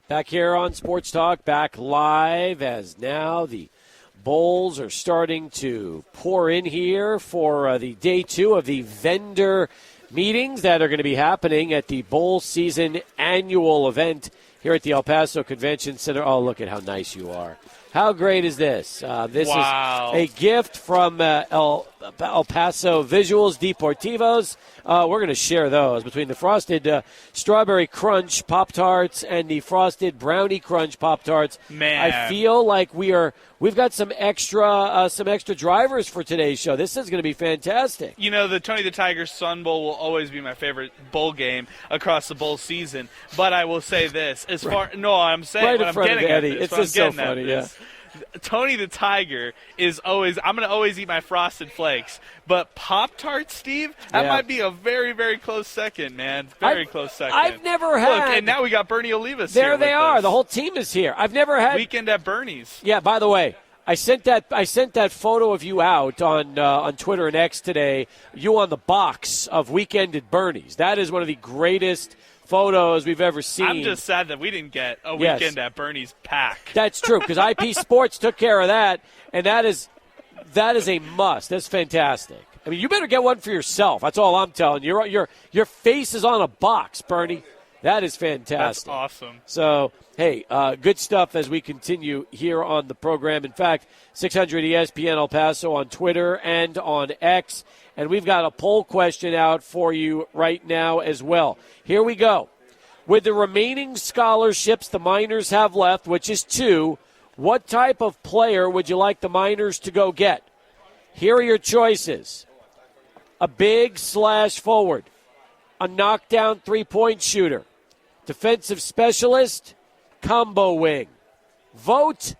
Back here on Sports Talk, back live as now the bowls are starting to pour in here for the day 2 of the vendor meetings that are going to be happening at the bowl season annual event here at the El Paso Convention Center. Oh, look at how nice you are. How great is this? This is a gift from El Paso Visuals Deportivos. We're going to share those between the Frosted Strawberry Crunch Pop-Tarts and the Frosted Brownie Crunch Pop-Tarts. Man. I feel like we've got some extra drivers for today's show. This is going to be fantastic. You know, the Tony the Tiger Sun Bowl will always be my favorite bowl game across the bowl season. But I will say this. I'm saying right what in front I'm of getting Eddie. at this. It's just so funny, yeah. Tony the Tiger is always – I'm going to always eat my Frosted Flakes. But Pop-Tarts, Steve, that might be a very, very close second, man. Very close second. I've never had – Look, and now we got Bernie Olivas there here they are. us. The whole team is here. I've never had – Weekend at Bernie's. Yeah, by the way, I sent that photo of you out on Twitter and X today, you on the box of Weekend at Bernie's. That is one of the greatest – photos we've ever seen. I'm just sad that we didn't get a Weekend at Bernie's pack. That's true, because IP Sports took care of that, and that is a must. That's fantastic. I mean, you better get one for yourself. That's all I'm telling you. Your face is on a box, Bernie. That is fantastic. That's awesome. So, hey, good stuff as we continue here on the program. In fact, 600 ESPN El Paso on Twitter and on X. And we've got a poll question out for you right now as well. Here we go. With the remaining scholarships the Miners have left, which is 2, what type of player would you like the Miners to go get? Here are your choices. A big / forward, a knockdown three-point shooter, defensive specialist, combo wing. Vote,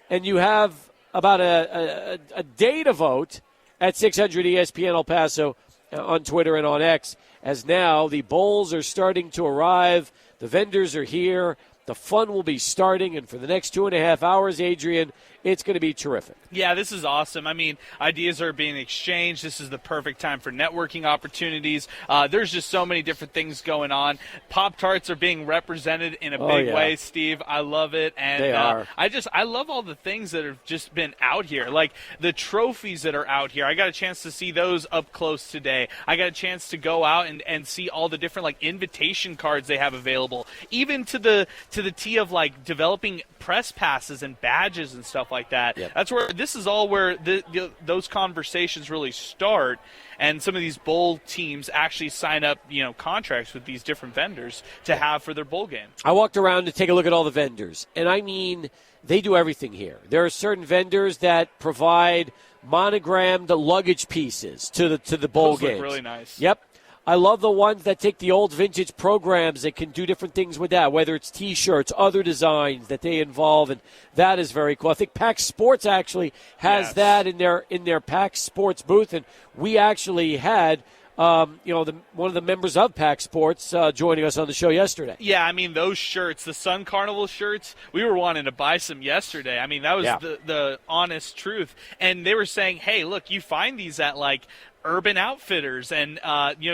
and you have about a day to vote at 600 ESPN El Paso on Twitter and on X, as now the bowls are starting to arrive. The vendors are here. The fun will be starting, and for the next 2.5 hours, Adrian, it's going to be terrific. Yeah, this is awesome. I mean, ideas are being exchanged. This is the perfect time for networking opportunities. There's just so many different things going on. Pop-Tarts are being represented in a big way, Steve. I love it. And they are. I love all the things that have just been out here, like the trophies that are out here. I got a chance to see those up close today. I got a chance to go out and see all the different like invitation cards they have available, even to the T of like developing press passes and badges and stuff like that. Yep. That's where this is all where those conversations really start, and some of these bowl teams actually sign up, contracts with these different vendors to have for their bowl game. I walked around to take a look at all the vendors, and I mean, they do everything here. There are certain vendors that provide monogrammed luggage pieces to the bowl games. Look really nice. Yep. I love the ones that take the old vintage programs that can do different things with that, whether it's T-shirts, other designs that they involve, and that is very cool. I think PAX Sports actually has that in their PAX Sports booth, and we actually had one of the members of PAX Sports joining us on the show yesterday. Yeah, I mean, those shirts, the Sun Carnival shirts, we were wanting to buy some yesterday. I mean, that was the honest truth. And they were saying, hey, look, you find these at, like, Urban Outfitters and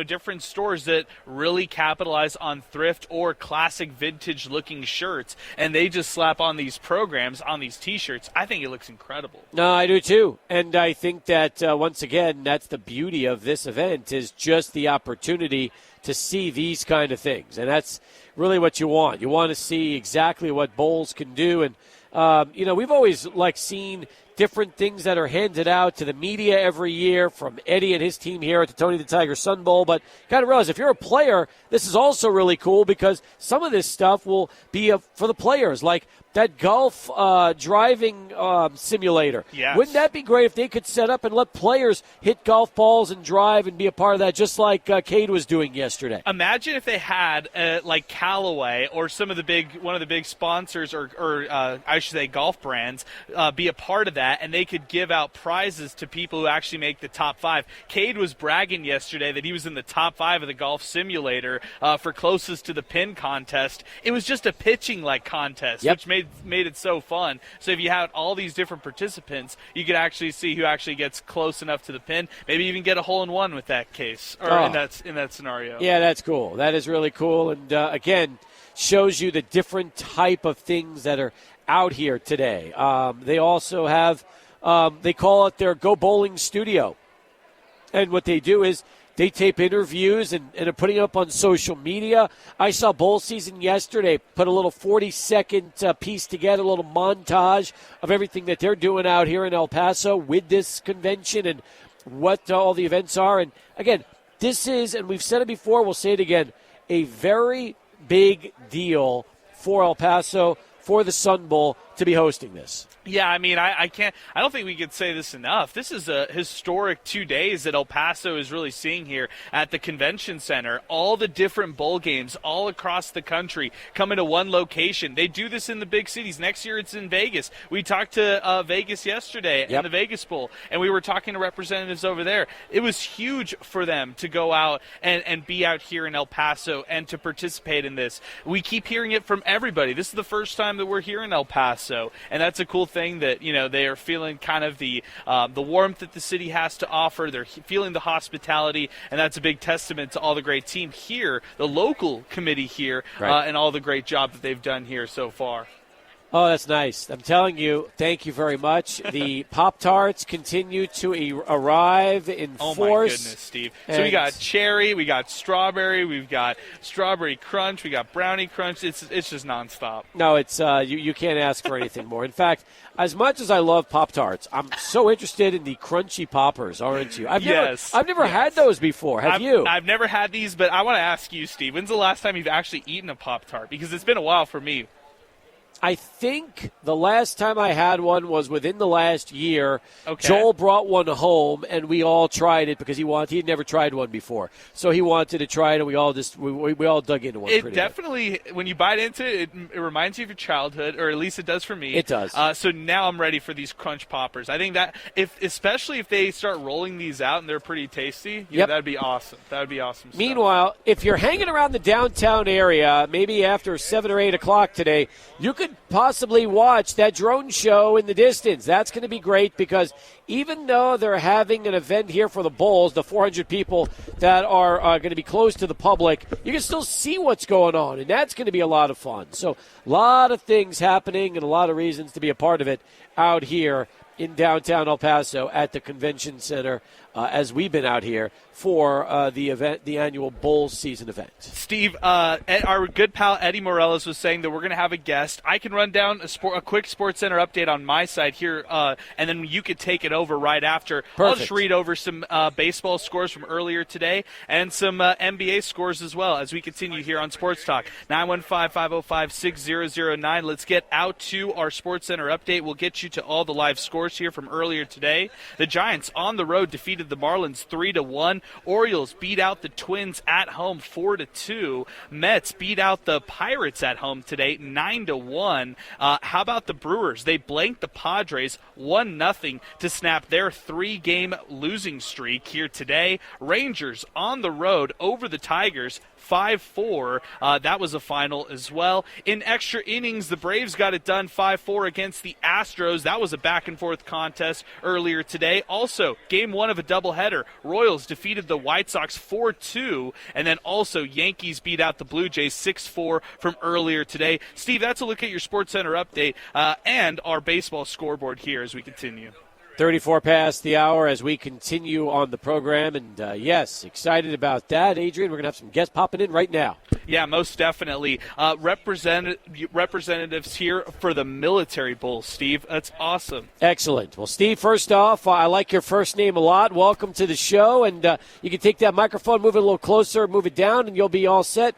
different stores that really capitalize on thrift or classic vintage looking shirts, and they just slap on these programs on these T-shirts. I think it looks incredible. No, I do too, and I think that once again, that's the beauty of this event, is just the opportunity to see these kind of things, and that's really what you want. You want to see exactly what bowls can do, and we've always seen different things that are handed out to the media every year from Eddie and his team here at the Tony the Tiger Sun Bowl. But kind of realize if you're a player, this is also really cool because some of this stuff will be for the players, like that golf driving simulator. Yes. Wouldn't that be great if they could set up and let players hit golf balls and drive and be a part of that, just like Cade was doing yesterday? Imagine if they had like Callaway or one of the big sponsors or I should say golf brands be a part of that, and they could give out prizes to people who actually make the top 5. Cade was bragging yesterday that he was in the top 5 of the golf simulator for closest to the pin contest. It was just a pitching contest, which made it so fun. So if you had all these different participants, you could actually see who actually gets close enough to the pin, maybe even get a hole-in-one with that case, or in that scenario. Yeah, that's cool. That is really cool. And again, shows you the different type of things that are out here today. They also have, they call it their Go Bowling Studio. And what they do is they tape interviews and are putting up on social media. I saw Bowl Season yesterday put a little 40-second piece together, a little montage of everything that they're doing out here in El Paso with this convention and what all the events are. And, again, this is, and we've said it before, we'll say it again, a very big deal for El Paso, for the Sun Bowl, to be hosting this. Yeah, I mean, I don't think we could say this enough. This is a historic 2 days that El Paso is really seeing here at the convention center. All the different bowl games all across the country coming to one location. They do this in the big cities. Next year it's in Vegas. We talked to Vegas yesterday in the Vegas Bowl, and we were talking to representatives over there. It was huge for them to go out and be out here in El Paso and to participate in this. We keep hearing it from everybody. This is the first time that we're here in El Paso, and that's a cool thing that, you know, they are feeling kind of the warmth that the city has to offer. They're feeling the hospitality, and that's a big testament to all the great team here, the local committee here, and all the great job that they've done here so far. Oh, that's nice. I'm telling you, thank you very much. The Pop-Tarts continue to arrive in force. Oh, my goodness, Steve. So we got cherry, we got strawberry, we've got strawberry crunch, we got brownie crunch. It's just nonstop. No, it's you can't ask for anything more. In fact, as much as I love Pop-Tarts, I'm so interested in the crunchy poppers, aren't you? I've never had those before. Have you? I've never had these, but I want to ask you, Steve, when's the last time you've actually eaten a Pop-Tart? Because it's been a while for me. I think the last time I had one was within the last year. Okay. Joel brought one home, and we all tried it because he had never tried one before. So he wanted to try it, and we all dug into one. It definitely, when you bite into it, it reminds you of your childhood, or at least it does for me. It does. So now I'm ready for these crunch poppers. I think that, especially if they start rolling these out and they're pretty tasty, that'd be awesome. That would be awesome stuff. Meanwhile, if you're hanging around the downtown area, maybe after 7 or 8 o'clock today, you could possibly watch that drone show in the distance. That's going to be great because even though they're having an event here for the Bulls, the 400 people that are going to be closed to the public, you can still see what's going on, and that's going to be a lot of fun. So a lot of things happening and a lot of reasons to be a part of it out here in downtown El Paso at the convention center as we've been out here for the event, the annual Bulls season event. Steve, our good pal Eddie Morales was saying that we're going to have a guest. I can run down a quick Sports Center update on my side here, and then you could take it over right after. Perfect. I'll just read over some baseball scores from earlier today and some NBA scores as well as we continue here on Sports Talk. 915-505-6009. Let's get out to our Sports Center update. We'll get you to all the live scores here from earlier today. The Giants on the road defeated the Marlins 3-1. Orioles beat out the Twins at home 4-2. Mets beat out the Pirates at home today 9-1. How about the Brewers? They blanked the Padres 1-0 to snap their 3-game losing streak here today. Rangers on the road over the Tigers 5-4. That was a final as well. In extra innings, the Braves got it done 5-4 against the Astros. That was a back-and-forth contest earlier today. Also, game one of a doubleheader. Royals defeated the White Sox 4-2, and then also Yankees beat out the Blue Jays 6-4 from earlier today. Steve, that's a look at your SportsCenter update and our baseball scoreboard here as we continue. 34 past the hour as we continue on the program. And, yes, excited about that. Adrian, we're going to have some guests popping in right now. Yeah, most definitely. Representatives here for the Military Bowl, Steve. That's awesome. Excellent. Well, Steve, first off, I like your first name a lot. Welcome to the show. And you can take that microphone, move it a little closer, move it down, and you'll be all set.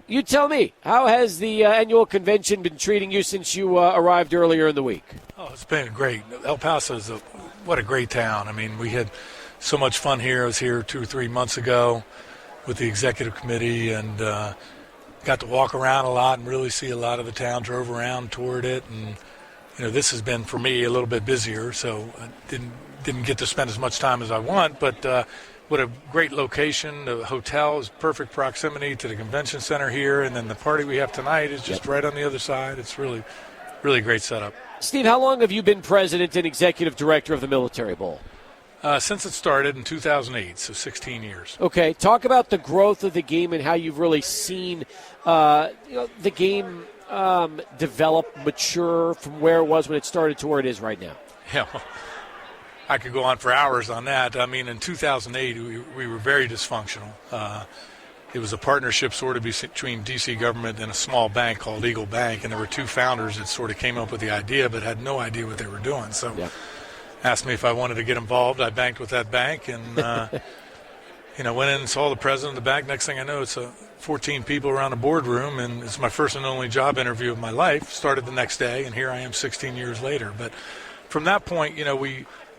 You tell me, how has the annual convention been treating you since you arrived earlier in the week? Oh, it's been great. El Paso is what a great town. I mean, we had so much fun here. I was here 2 or 3 months ago with the executive committee and got to walk around a lot and really see a lot of the town. Drove around, toured it, and this has been for me a little bit busier, so I didn't get to spend as much time as I want, but. What a great location. The hotel is perfect proximity to the convention center here, and then the party we have tonight is just right on the other side. It's really, really great setup. Steve, how long have you been president and executive director of the Military Bowl? Since it started in 2008, so 16 years. Okay, talk about the growth of the game and how you've really seen the game develop, mature from where it was when it started to where it is right now. Yeah, well, I could go on for hours on that. I mean, in 2008, we were very dysfunctional. It was a partnership sort of between D.C. government and a small bank called Eagle Bank, and there were two founders that sort of came up with the idea but had no idea what they were doing. So asked me if I wanted to get involved. I banked with that bank and, went in and saw the president of the bank. Next thing I know, it's 14 people around the boardroom, and it's my first and only job interview of my life. Started the next day, and here I am 16 years later. But from that point,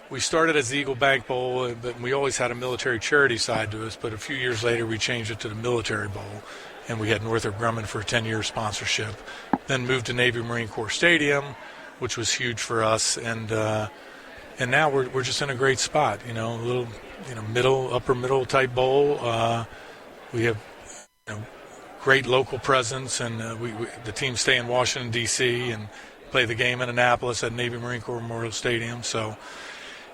we started as the Eagle Bank Bowl, but we always had a military charity side to us. But a few years later, we changed it to the Military Bowl, and we had Northrop Grumman for a 10-year sponsorship. Then moved to Navy Marine Corps Stadium, which was huge for us, and now we're just in a great spot. A little upper middle type bowl. We have great local presence, and the teams stay in Washington D.C. and play the game in Annapolis at Navy Marine Corps Memorial Stadium. So.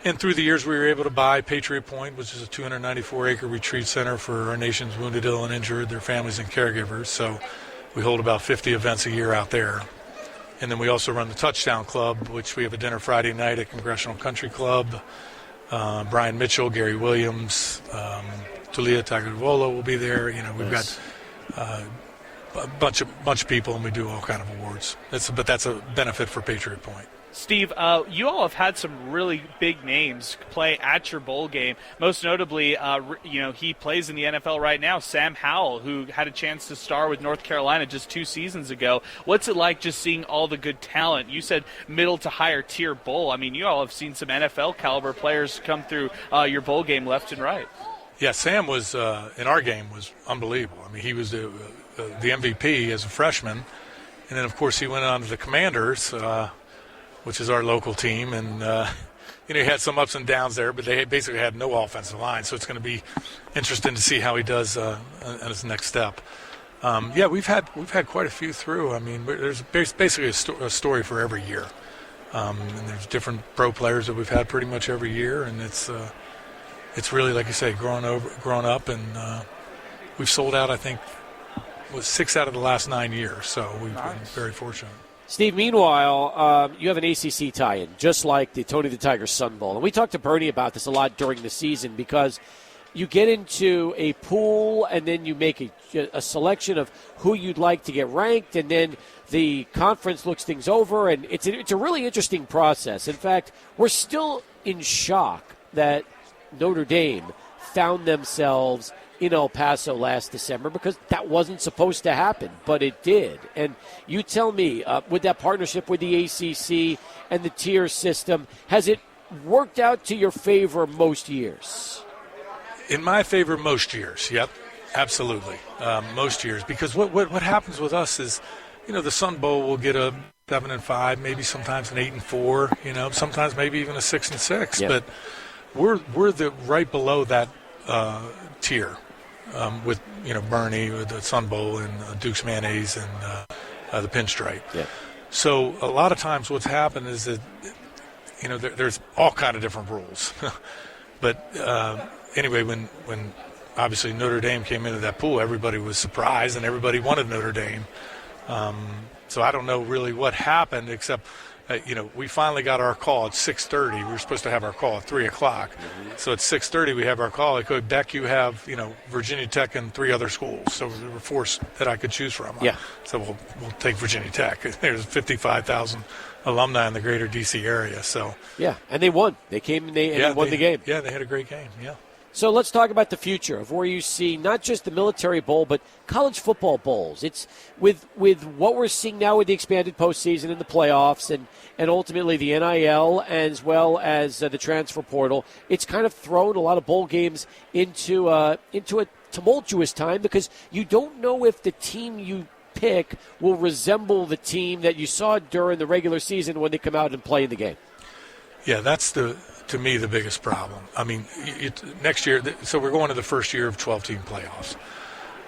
And through the years, we were able to buy Patriot Point, which is a 294-acre retreat center for our nation's wounded, ill, and injured, their families and caregivers. So we hold about 50 events a year out there. And then we also run the Touchdown Club, which we have a dinner Friday night at Congressional Country Club. Brian Mitchell, Gary Williams, Tulia Tagovailoa will be there. We've got a bunch of people, and we do all kind of awards. But that's a benefit for Patriot Point. Steve, you all have had some really big names play at your bowl game. Most notably, he plays in the NFL right now, Sam Howell, who had a chance to star with North Carolina just 2 seasons ago. What's it like just seeing all the good talent? You said middle to higher tier bowl. I mean, you all have seen some NFL caliber players come through your bowl game left and right. Yeah, Sam was in our game was unbelievable. I mean, he was the MVP as a freshman, and then of course he went on to the Commanders. Which is our local team, and he had some ups and downs there, but they basically had no offensive line, so it's going to be interesting to see how he does on his next step. We've had quite a few through. I mean, there's basically a story for every year, and there's different pro players that we've had pretty much every year, and it's really, like you say, grown up, and we've sold out, I think, 6 out of the last 9 years, so we've been very fortunate. Steve, meanwhile, you have an ACC tie-in, just like the Tony the Tiger Sun Bowl. And we talked to Bernie about this a lot during the season because you get into a pool and then you make a selection of who you'd like to get ranked, and then the conference looks things over, and it's a really interesting process. In fact, we're still in shock that Notre Dame found themselves in El Paso last December because that wasn't supposed to happen, but it did. And you tell me, with that partnership with the ACC and the tier system, has it worked out to your favor most years? In my favor most years, yep, absolutely, most years. Because what happens with us is, the Sun Bowl will get a 7-5, maybe sometimes an 8-4, sometimes maybe even a 6-6. Yep. But we're right below that tier. With Bernie, with the Sun Bowl, and Duke's mayonnaise, and the pinstripe. Yeah. So a lot of times what's happened is that there's all kind of different rules. But anyway, when obviously Notre Dame came into that pool, everybody was surprised and everybody wanted Notre Dame. So I don't know really what happened except. We finally got our call at 6:30. We were supposed to have our call at 3 o'clock. Mm-hmm. So at 6:30 we have our call. I go, Beck, you have, Virginia Tech and 3 other schools. So there were 4 that I could choose from. Yeah. So we'll take Virginia Tech. There's 55,000 alumni in the greater D.C. area. So yeah, and they won. They came and they won the game. Yeah, they had a great game, yeah. So let's talk about the future of where you see not just the Military Bowl, but college football bowls. It's with what we're seeing now with the expanded postseason and the playoffs and ultimately the NIL as well as the transfer portal. It's kind of thrown a lot of bowl games into a tumultuous time because you don't know if the team you pick will resemble the team that you saw during the regular season when they come out and play in the game. Yeah, that's to me the biggest problem. I mean, next year, so we're going to the first year of 12-team playoffs.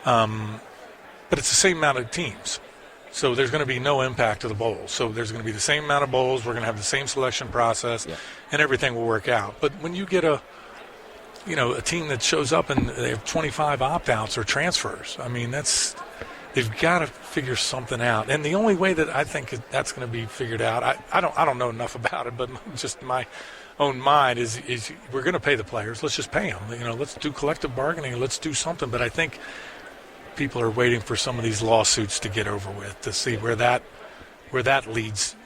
But it's the same amount of teams. So there's going to be no impact to the bowls. So there's going to be the same amount of bowls. We're going to have the same selection process, and everything will work out. But when you get a team that shows up and they have 25 opt-outs or transfers, I mean, they've got to figure something out. And the only way that I think that's going to be figured out, I don't know enough about it, but just my own mind is we're going to pay the players. Let's just pay them. Let's do collective bargaining. Let's do something. But I think people are waiting for some of these lawsuits to get over with to see where that leads,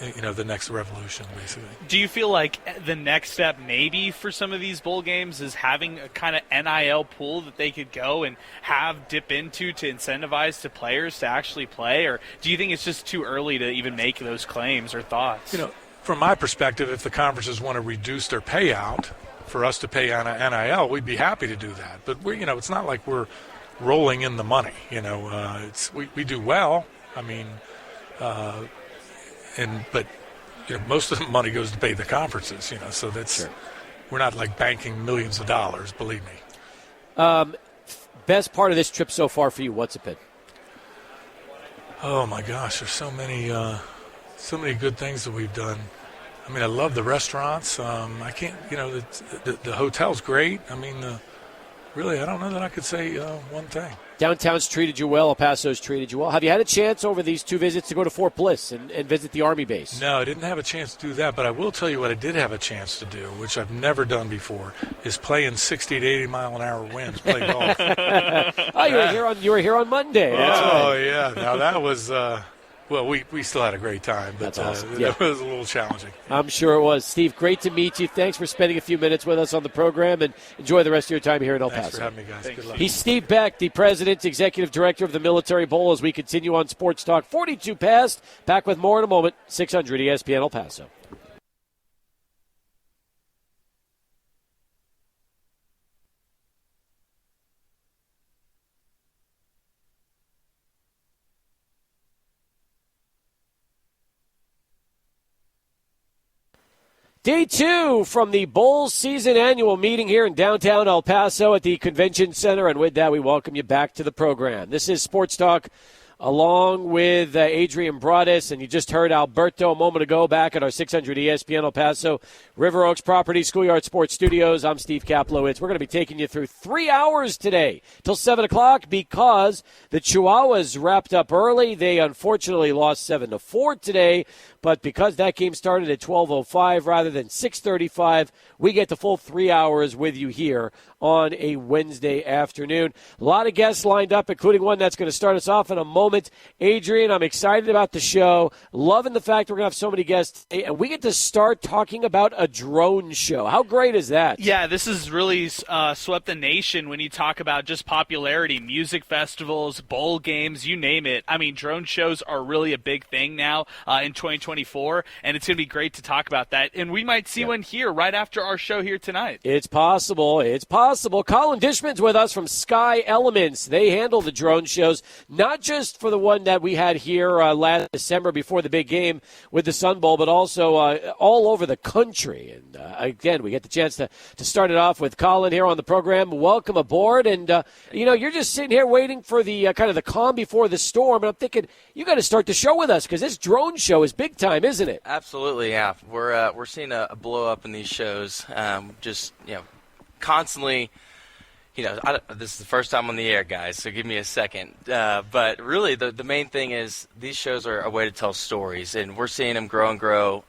the next revolution, basically. Do you feel like the next step maybe for some of these bowl games is having a kind of NIL pool that they could go and have dip into to incentivize the players to actually play? Or do you think it's just too early to even make those claims or thoughts? From my perspective, if the conferences want to reduce their payout for us to pay on NIL, we'd be happy to do that. But it's not like we're rolling in the money. We do well. I mean, but most of the money goes to pay the conferences. So that's we're not like banking millions of dollars. Believe me. Best part of this trip so far for you? What's it been? Oh my gosh, there's so many good things that we've done. I mean, I love the restaurants. I can't. The hotel's great. I mean, really, I don't know that I could say one thing. Downtown's treated you well. El Paso's treated you well. Have you had a chance over these two visits to go to Fort Bliss and visit the Army base? No, I didn't have a chance to do that, but I will tell you what I did have a chance to do, which I've never done before, is play in 60 to 80 mile an hour winds, play golf. Oh, you were here on Monday. That's right. Yeah. Now that was well, we still had a great time, but that's awesome. That was a little challenging. I'm sure it was. Steve, great to meet you. Thanks for spending a few minutes with us on the program, and enjoy the rest of your time here in El Paso. Thanks for having me, guys. Thanks. Good luck. He's Steve Beck, the President, Executive Director of the Military Bowl, as we continue on Sports Talk 42 past. Back with more in a moment. 600 ESPN El Paso. Day two from the Bowl season annual meeting here in downtown El Paso at the Convention Center. And with that, we welcome you back to the program. This is Sports Talk along with Adrian Broadus. And you just heard Alberto a moment ago back at our 600 ESPN El Paso River Oaks Property Schoolyard Sports Studios. I'm Steve Kaplowitz. We're going to be taking you through 3 hours today till 7 o'clock because the Chihuahuas wrapped up early. They unfortunately lost 7-4 today. But because that game started at 12:05 rather than 6:35, we get the full 3 hours with you here on a Wednesday afternoon. A lot of guests lined up, including one that's going to start us off in a moment. Adrian, I'm excited about the show. Loving the fact we're going to have so many guests today. And we get to start talking about a drone show. How great is that? Yeah, this has really swept the nation when you talk about just popularity, music festivals, bowl games, you name it. I mean, drone shows are really a big thing now in 2024, and it's going to be great to talk about that. And we might see one here right after our show here tonight. It's possible. It's possible. Colin Dishman's with us from Sky Elements. They handle the drone shows, not just for the one that we had here last December before the big game with the Sun Bowl, but also all over the country. And again, we get the chance to start it off with Colin here on the program. Welcome aboard. And, you're just sitting here waiting for the kind of the calm before the storm. And I'm thinking, you got to start the show with us because this drone show is big time, isn't it? Absolutely, yeah. We're seeing a blow up in these shows. Constantly. This is the first time on the air, guys, so give me a second. But really, the main thing is these shows are a way to tell stories, and we're seeing them grow and grow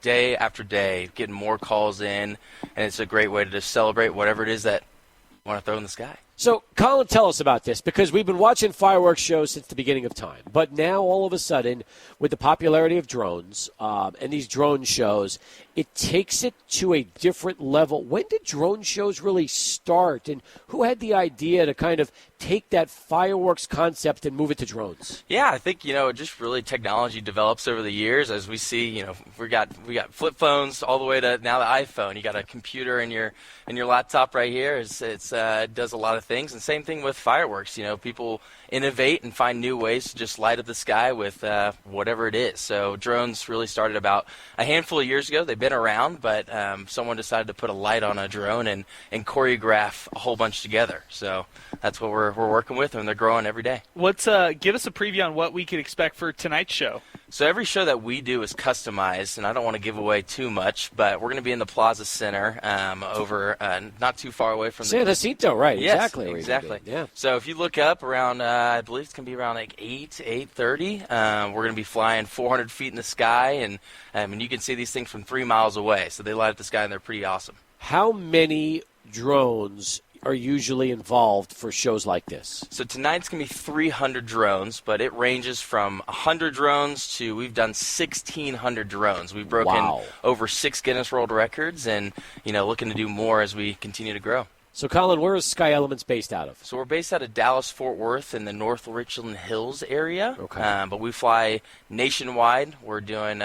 day after day, getting more calls in, and it's a great way to just celebrate whatever it is that you want to throw in the sky. So, Colin, tell us about this, because we've been watching fireworks shows since the beginning of time. But now, all of a sudden, with the popularity of drones and these drone shows, it takes it to a different level. When did drone shows really start, and who had the idea to kind of take that fireworks concept and move it to drones? Yeah, I think, just really technology develops over the years. As we see, we got flip phones all the way to now the iPhone. You got a computer in your laptop right here. It does a lot of things. And same thing with fireworks. People innovate and find new ways to just light up the sky with whatever it is. So drones really started about a handful of years ago. They've been been around, but someone decided to put a light on a drone and choreograph a whole bunch together. So that's what we're working with, and they're growing every day. Give us a preview on what we could expect for tonight's show. So every show that we do is customized, and I don't want to give away too much, but we're going to be in the Plaza Center over not too far away from San Jacinto, right? Yes, exactly. Exactly. Yeah. So if you look up around, I believe it's going to be around like 8:30. We're going to be flying 400 feet in the sky, and you can see these things from 3 miles away. So they light up the sky, and they're pretty awesome. How many drones are usually involved for shows like this? So tonight's going to be 300 drones, but it ranges from 100 drones to we've done 1,600 drones. We've broken over 6 Guinness World Records, and looking to do more as we continue to grow. So, Colin, where is Sky Elements based out of? So we're based out of Dallas-Fort Worth in the North Richland Hills area. Okay. But we fly nationwide. We're doing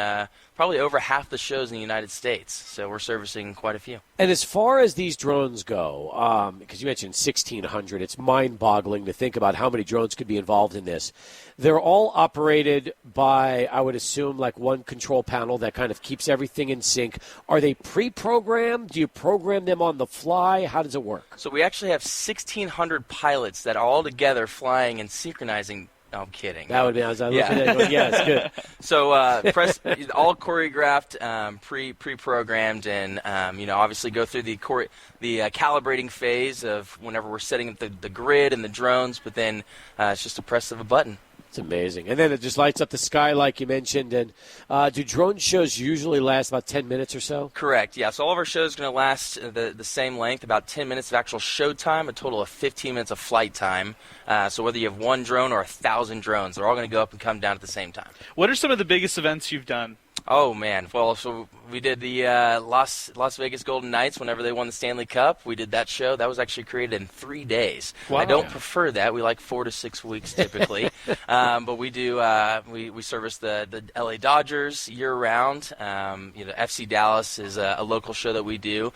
probably over half the shows in the United States. So we're servicing quite a few. And as far as these drones go, because you mentioned 1,600, it's mind-boggling to think about how many drones could be involved in this. They're all operated by, I would assume, like one control panel that kind of keeps everything in sync. Are they pre-programmed? Do you program them on the fly? How does it work? So we actually have 1,600 pilots that are all together flying and synchronizing. No, I'm kidding. That would be, as I look at it, it's good. So all choreographed, pre-programmed, and obviously go through the calibrating phase of whenever we're setting up the grid and the drones, but then it's just a press of a button. It's amazing. And then it just lights up the sky like you mentioned. And do drone shows usually last about 10 minutes or so? Correct, yeah. So all of our shows are going to last the same length, about 10 minutes of actual show time, a total of 15 minutes of flight time. So whether you have one drone or 1,000 drones, they're all going to go up and come down at the same time. What are some of the biggest events you've done? Oh, man. Well, so we did the Las Vegas Golden Knights whenever they won the Stanley Cup. We did that show. That was actually created in 3 days. Wow. I don't prefer that. We like 4 to 6 weeks typically. But we do we service the LA Dodgers year-round. FC Dallas is a local show that we do.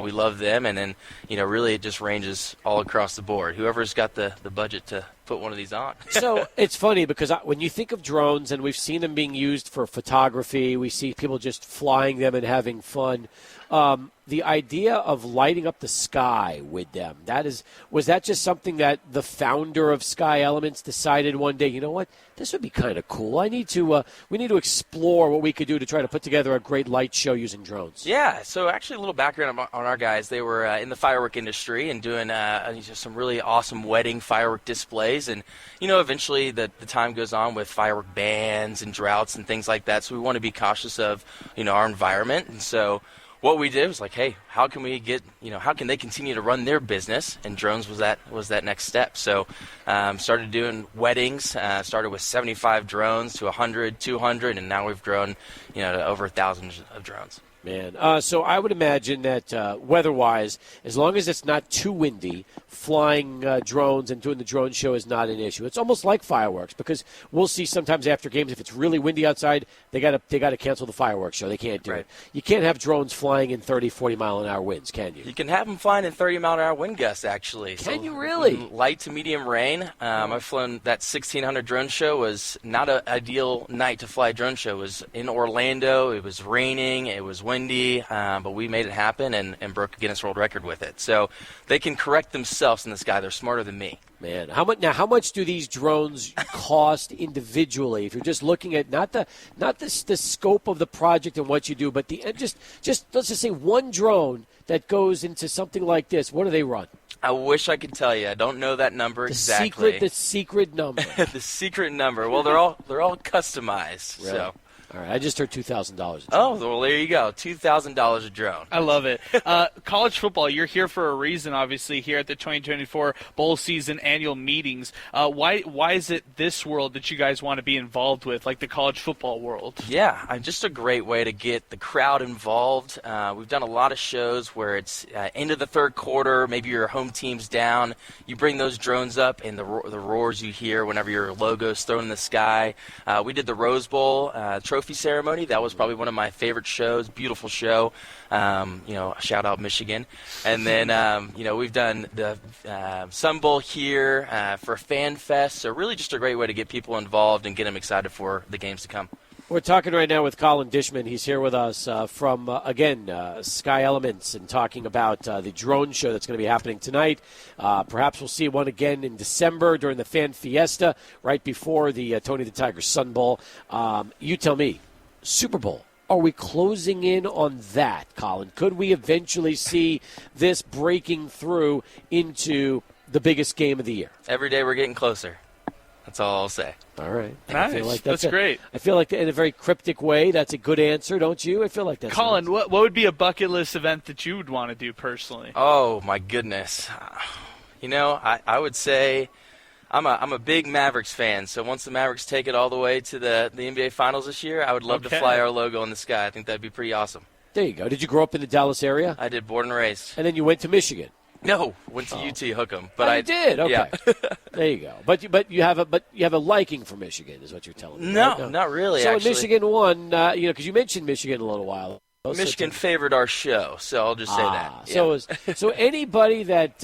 We love them. And then, really it just ranges all across the board. Whoever's got the budget to put one of these on. So it's funny because when you think of drones, and we've seen them being used for photography, we see people just flying them and having fun. The idea of lighting up the sky with them, was that just something that the founder of Sky Elements decided one day, you know what, this would be kind of cool. We need to explore what we could do to try to put together a great light show using drones. Yeah, so actually a little background on our guys. They were in the firework industry and doing just some really awesome wedding firework displays. And, eventually the time goes on with firework bans and droughts and things like that. So we want to be cautious of, our environment. And so what we did was like, hey, how can we get, how can they continue to run their business? And drones was that next step. So started doing weddings, started with 75 drones to 100, 200, and now we've grown, to over 1,000 of drones. Man, so I would imagine that weather-wise, as long as it's not too windy, flying drones and doing the drone show is not an issue. It's almost like fireworks because we'll see sometimes after games if it's really windy outside, they got to cancel the fireworks show. They can't do it. You can't have drones flying in 30, 40 mile an hour winds, can you? You can have them flying in 30 mile an hour wind gusts actually. Can you really? Light to medium rain. I've flown that 1,600 drone show. Was not an ideal night to fly a drone show. It was in Orlando. It was raining. It was windy, but we made it happen and broke a Guinness World Record with it. So they can correct themselves in the sky. They're smarter than me. Man, how much do these drones cost individually? If you're just looking at not the scope of the project and what you do, but just let's just say one drone that goes into something like this, what do they run? I wish I could tell you. I don't know that number exactly. The secret number. The secret number. Well, they're all customized. Really? So. All right, I just heard $2,000. Oh, well, there you go. $2,000 a drone. I love it. College football, you're here for a reason, obviously, here at the 2024 bowl season annual meetings. Why is it this world that you guys want to be involved with, like the college football world? Yeah, just a great way to get the crowd involved. We've done a lot of shows where it's end of the third quarter, maybe your home team's down. You bring those drones up, and the roars you hear whenever your logo's thrown in the sky. We did the Rose Bowl trophy ceremony. That was probably one of my favorite shows. Beautiful show. Shout out Michigan. And then, we've done the Sun Bowl here for Fan Fest. So really just a great way to get people involved and get them excited for the games to come. We're talking right now with Colin Dishman. He's here with us from, Sky Elements, and talking about the drone show that's going to be happening tonight. Perhaps we'll see one again in December during the Fan Fiesta, right before the Tony the Tiger Sun Bowl. You tell me, Super Bowl. Are we closing in on that, Colin? Could we eventually see this breaking through into the biggest game of the year? Every day we're getting closer. That's all I'll say. All right. Nice. I feel like that's great. I feel like in a very cryptic way, that's a good answer, don't you? I feel like that's Colin, nice. what would be a bucket list event that you would want to do personally? Oh, my goodness. I would say I'm a big Mavericks fan, so once the Mavericks take it all the way to the NBA Finals this year, I would love to fly our logo in the sky. I think that'd be pretty awesome. There you go. Did you grow up in the Dallas area? I did, born and raised. And then you went to Michigan? No, went to UT Hookham. But I did. Okay. Yeah. There you go. But you have a liking for Michigan, is what you're telling me. No, right? No, not really. So actually. Michigan won, because you mentioned Michigan a little while ago. Michigan favored our show, so I'll just say that. Yeah. So anybody that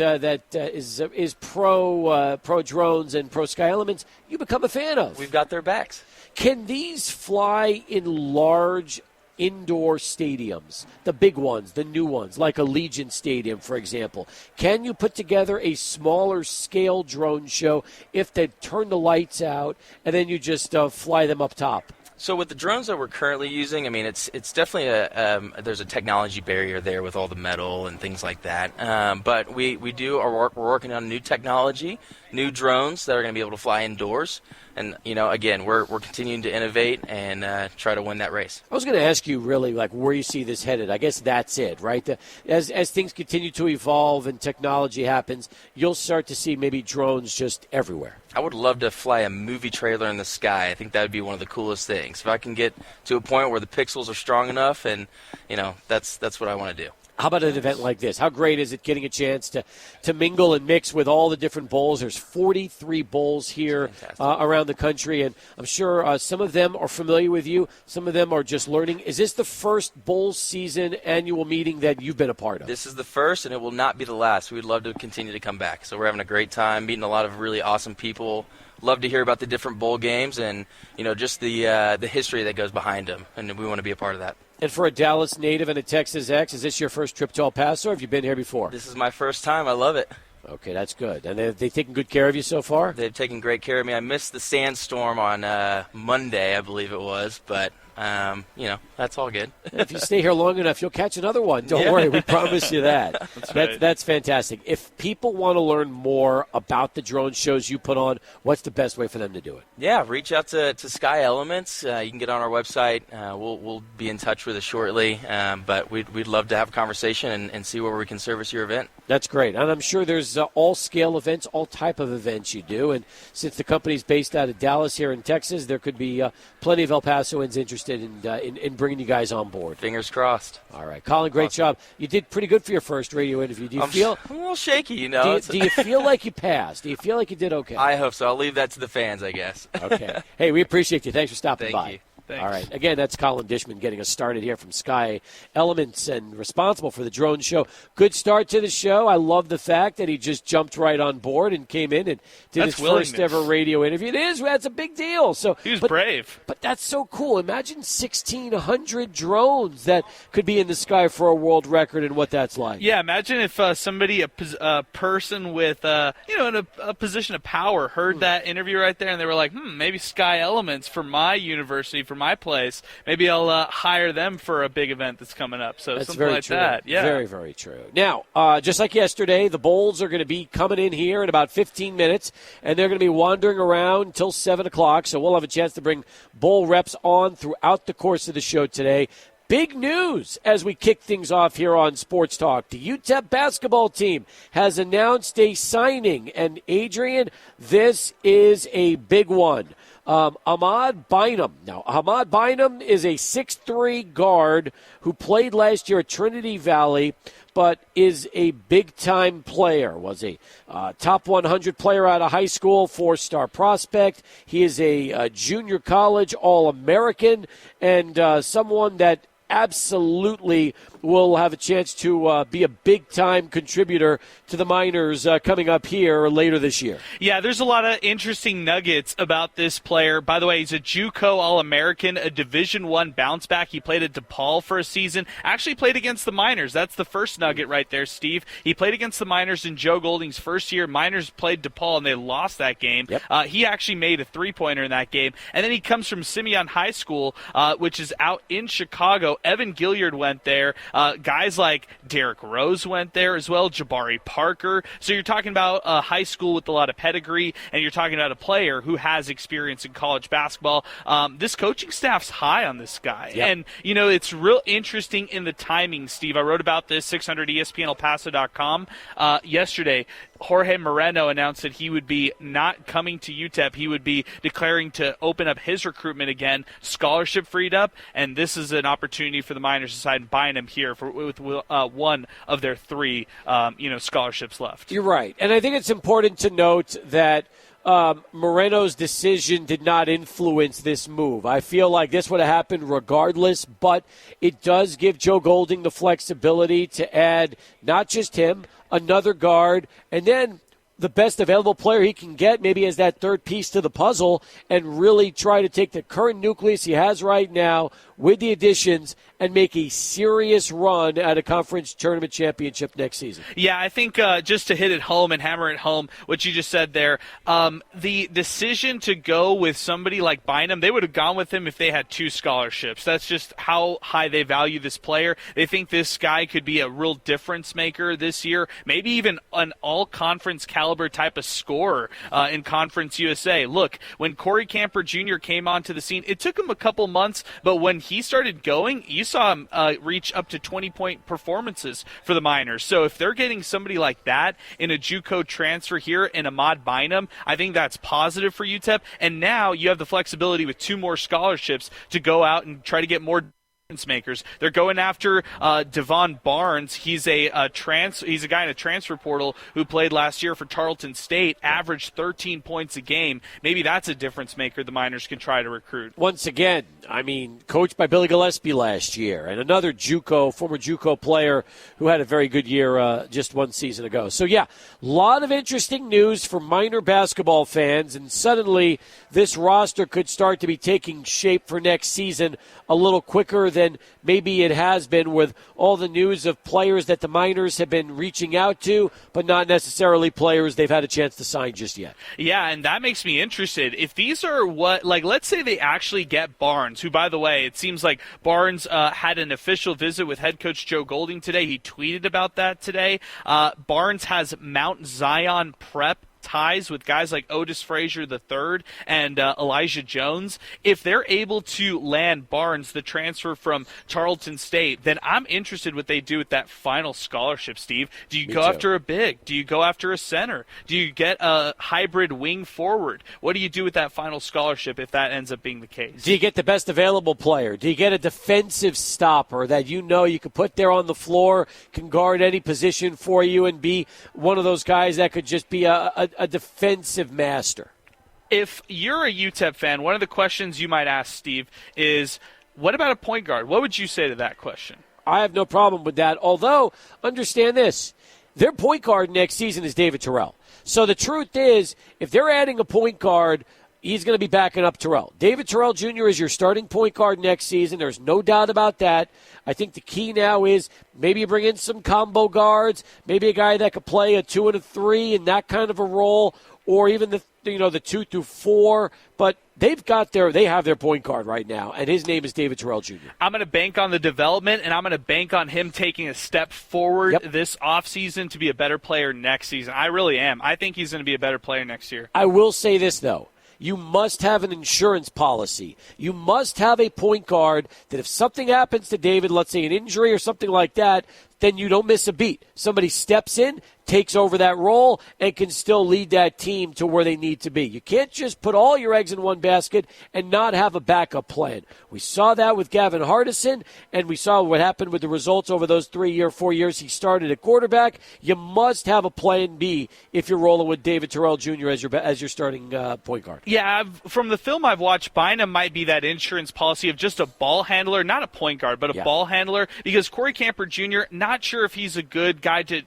is pro drones and pro Sky Elements, you become a fan of. We've got their backs. Can these fly in large indoor stadiums, the big ones, the new ones, like Allegiant Stadium, for example? Can you put together a smaller scale drone show if they turn the lights out and then you just fly them up top? So with the drones that we're currently using, I mean, it's definitely there's a technology barrier there with all the metal and things like that. But we're working on new technology, new drones that are going to be able to fly indoors. And, again, we're continuing to innovate and try to win that race. I was going to ask you really like where you see this headed. I guess that's it, right? As things continue to evolve and technology happens, you'll start to see maybe drones just everywhere. I would love to fly a movie trailer in the sky. I think that would be one of the coolest things. If I can get to a point where the pixels are strong enough, and, that's what I want to do. How about an event like this? How great is it getting a chance to mingle and mix with all the different bowls? There's 43 bowls here around the country, and I'm sure some of them are familiar with you. Some of them are just learning. Is this the first bowl season annual meeting that you've been a part of? This is the first, and it will not be the last. We would love to continue to come back. So we're having a great time, meeting a lot of really awesome people. Love to hear about the different bowl games and, just the history that goes behind them, and we want to be a part of that. And for a Dallas native and a Texas ex, is this your first trip to El Paso, or have you been here before? This is my first time. I love it. Okay, that's good. And have they taken good care of you so far? They've taken great care of me. I missed the sandstorm on Monday, I believe it was, but that's all good. If you stay here long enough, you'll catch another one. Don't worry, we promise you that. That's fantastic. If people want to learn more about the drone shows you put on, what's the best way for them to do it? Yeah, reach out to Sky Elements. You can get on our website. We'll be in touch with us shortly, but we'd love to have a conversation and see where we can service your event. That's great. And I'm sure there's all scale events, all type of events you do. And since the company's based out of Dallas here in Texas, there could be plenty of El Pasoans interested in bringing you guys on board. Fingers crossed. All right. Colin, great job. You did pretty good for your first radio interview. Do you feel I'm a little shaky, Do you feel like you passed? Do you feel like you did okay? I hope so. I'll leave that to the fans, I guess. Okay. Hey, we appreciate you. Thanks for stopping by. Thank you. Thanks. All right. Again, that's Colin Dishman getting us started here from Sky Elements and responsible for the drone show. Good start to the show. I love the fact that he just jumped right on board and came in and did his first ever radio interview. It is. That's a big deal. So he was brave. But that's so cool. Imagine 1,600 drones that could be in the sky for a world record and what that's like. Yeah, imagine if somebody, a person with, in a position of power heard that interview right there and they were like, maybe Sky Elements for my university, for my place, maybe I'll hire them for a big event that's coming up. So that's something very like true. that. Yeah. Very, very true. Now, just like yesterday, the Bulls are going to be coming in here in about 15 minutes, and they're going to be wandering around until 7 o'clock, so we'll have a chance to bring Bull reps on throughout the course of the show today. Big news as we kick things off here on Sports Talk. The UTEP basketball team has announced a signing, and Adrian, this is a big one. Ahmad Bynum. Now, Ahmad Bynum is a 6'3" guard who played last year at Trinity Valley, but is a big-time player. Was a top 100 player out of high school, 4-star prospect. He is a junior college All-American and someone that absolutely will have a chance to be a big-time contributor to the Miners coming up here later this year. Yeah, there's a lot of interesting nuggets about this player. By the way, he's a JUCO All-American, a Division I bounce back. He played at DePaul for a season, actually played against the Miners. That's the first nugget right there, Steve. He played against the Miners in Joe Golding's first year. Miners played DePaul, and they lost that game. Yep. He actually made a three-pointer in that game. And then he comes from Simeon High School, which is out in Chicago. Evan Gilliard went there. Guys like Derrick Rose went there as well, Jabari Parker. So you're talking about a high school with a lot of pedigree, and you're talking about a player who has experience in college basketball. This coaching staff's high on this guy. Yep. And, it's real interesting in the timing, Steve. I wrote about this, 600ESPNElPaso.com yesterday. Jorge Moreno announced that he would be not coming to UTEP. He would be declaring to open up his recruitment again, scholarship freed up, and this is an opportunity for the Miners to decide buying him here with one of their three scholarships left. You're right. And I think it's important to note that Moreno's decision did not influence this move. I feel like this would have happened regardless, but it does give Joe Golding the flexibility to add not just him, another guard, and then the best available player he can get, maybe as that third piece to the puzzle, and really try to take the current nucleus he has right now with the additions and make a serious run at a conference tournament championship next season. Yeah, I think just to hit it home and hammer it home, what you just said there, the decision to go with somebody like Bynum, they would have gone with him if they had two scholarships. That's just how high they value this player. They think this guy could be a real difference maker this year, maybe even an all-conference caliber type of scorer in Conference USA. Look, when Corey Camper Jr. came onto the scene, it took him a couple months, but when he started going, you saw him reach up to 20-point performances for the Miners. So if they're getting somebody like that in a JUCO transfer here in Ahmad Bynum, I think that's positive for UTEP. And now you have the flexibility with two more scholarships to go out and try to get more makers. They're going after Devon Barnes. He's a guy in a transfer portal who played last year for Tarleton State, averaged 13 points a game. Maybe that's a difference maker the Miners can try to recruit. Once again, coached by Billy Gillespie last year, and another former JUCO player who had a very good year just one season ago. So yeah, a lot of interesting news for Miner basketball fans, and suddenly this roster could start to be taking shape for next season a little quicker than maybe it has been, with all the news of players that the Miners have been reaching out to, but not necessarily players they've had a chance to sign just yet. Yeah, and that makes me interested. If these are let's say they actually get Barnes, who, by the way, it seems like Barnes had an official visit with head coach Joe Golding today. He tweeted about that today. Barnes has Mount Zion Prep ties with guys like Otis Frazier III and Elijah Jones. If they're able to land Barnes, the transfer from Tarleton State, then I'm interested what they do with that final scholarship, Steve. Do you go after a big? Do you go after a center? Do you get a hybrid wing forward? What do you do with that final scholarship if that ends up being the case? Do you get the best available player? Do you get a defensive stopper that you could put there on the floor, can guard any position for you, and be one of those guys that could just be a defensive master? If you're a UTEP fan, one of the questions you might ask, Steve, is what about a point guard? What would you say to that question? I have no problem with that, although, understand this, their point guard next season is David Terrell. So the truth is, if they're adding a point guard, he's going to be backing up Terrell. David Terrell Jr. is your starting point guard next season. There's no doubt about that. I think the key now is maybe you bring in some combo guards, maybe a guy that could play a 2 and a 3 in that kind of a role, or even the 2 through 4. But they have their point guard right now, and his name is David Terrell Jr. I'm going to bank on the development, and I'm going to bank on him taking a step forward this offseason to be a better player next season. I really am. I think he's going to be a better player next year. I will say this, though. You must have an insurance policy. You must have a point guard that if something happens to David, let's say an injury or something like that, then you don't miss a beat. Somebody steps in, takes over that role, and can still lead that team to where they need to be. You can't just put all your eggs in one basket and not have a backup plan. We saw that with Gavin Hardison, and we saw what happened with the results over those 4 years he started at quarterback. You must have a plan B if you're rolling with David Terrell Jr. as your starting point guard. Yeah, from the film I've watched, Bynum might be that insurance policy of just a ball handler, not a point guard, but a ball handler, because Corey Camper Jr., not sure if he's a good guy to,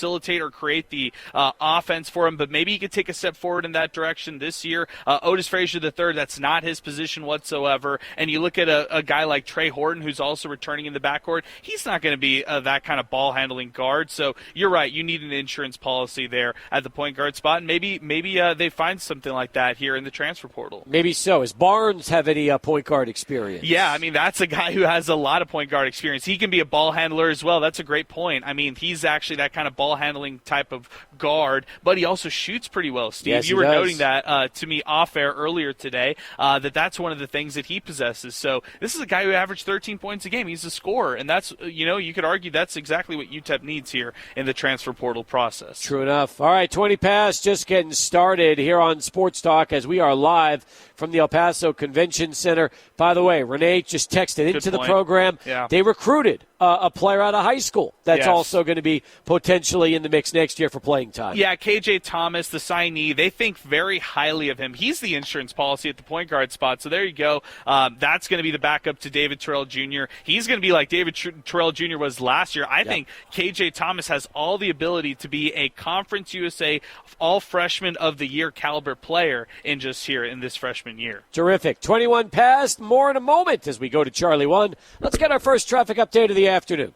facilitate or create the offense for him, but maybe he could take a step forward in that direction this year. Otis Frazier III, that's not his position whatsoever. And you look at a guy like Trey Horton, who's also returning in the backcourt. He's not going to be that kind of ball-handling guard. So you're right. You need an insurance policy there at the point guard spot. And maybe they find something like that here in the transfer portal. Maybe so. Does Barnes have any point guard experience? Yeah, that's a guy who has a lot of point guard experience. He can be a ball handler as well. That's a great point. He's actually that kind of ball-handling type of guard, but he also shoots pretty well, Steve. Yes, you were does. noting that to me off-air earlier today, that's one of the things that he possesses. So this is a guy who averaged 13 points a game. He's a scorer, and that's, you could argue that's exactly what UTEP needs here in the transfer portal process. True enough. All right, 20 past, just getting started here on Sports Talk as we are live from the El Paso Convention Center. By the way, Renee just texted into the program. Yeah. They recruited a player out of high school that's Yes. also going to be potentially in the mix next year for playing time. Yeah, KJ Thomas, the signee, they think very highly of him. He's the insurance policy at the point guard spot. So there you go. That's going to be the backup to David Terrell Jr. He's going to be like David Terrell Jr. was last year. I think KJ Thomas has all the ability to be a Conference USA All-Freshman of the Year caliber player in this freshman year. Terrific. 21 past, more in a moment as we go to Charlie 1. Let's get our first traffic update of the afternoon.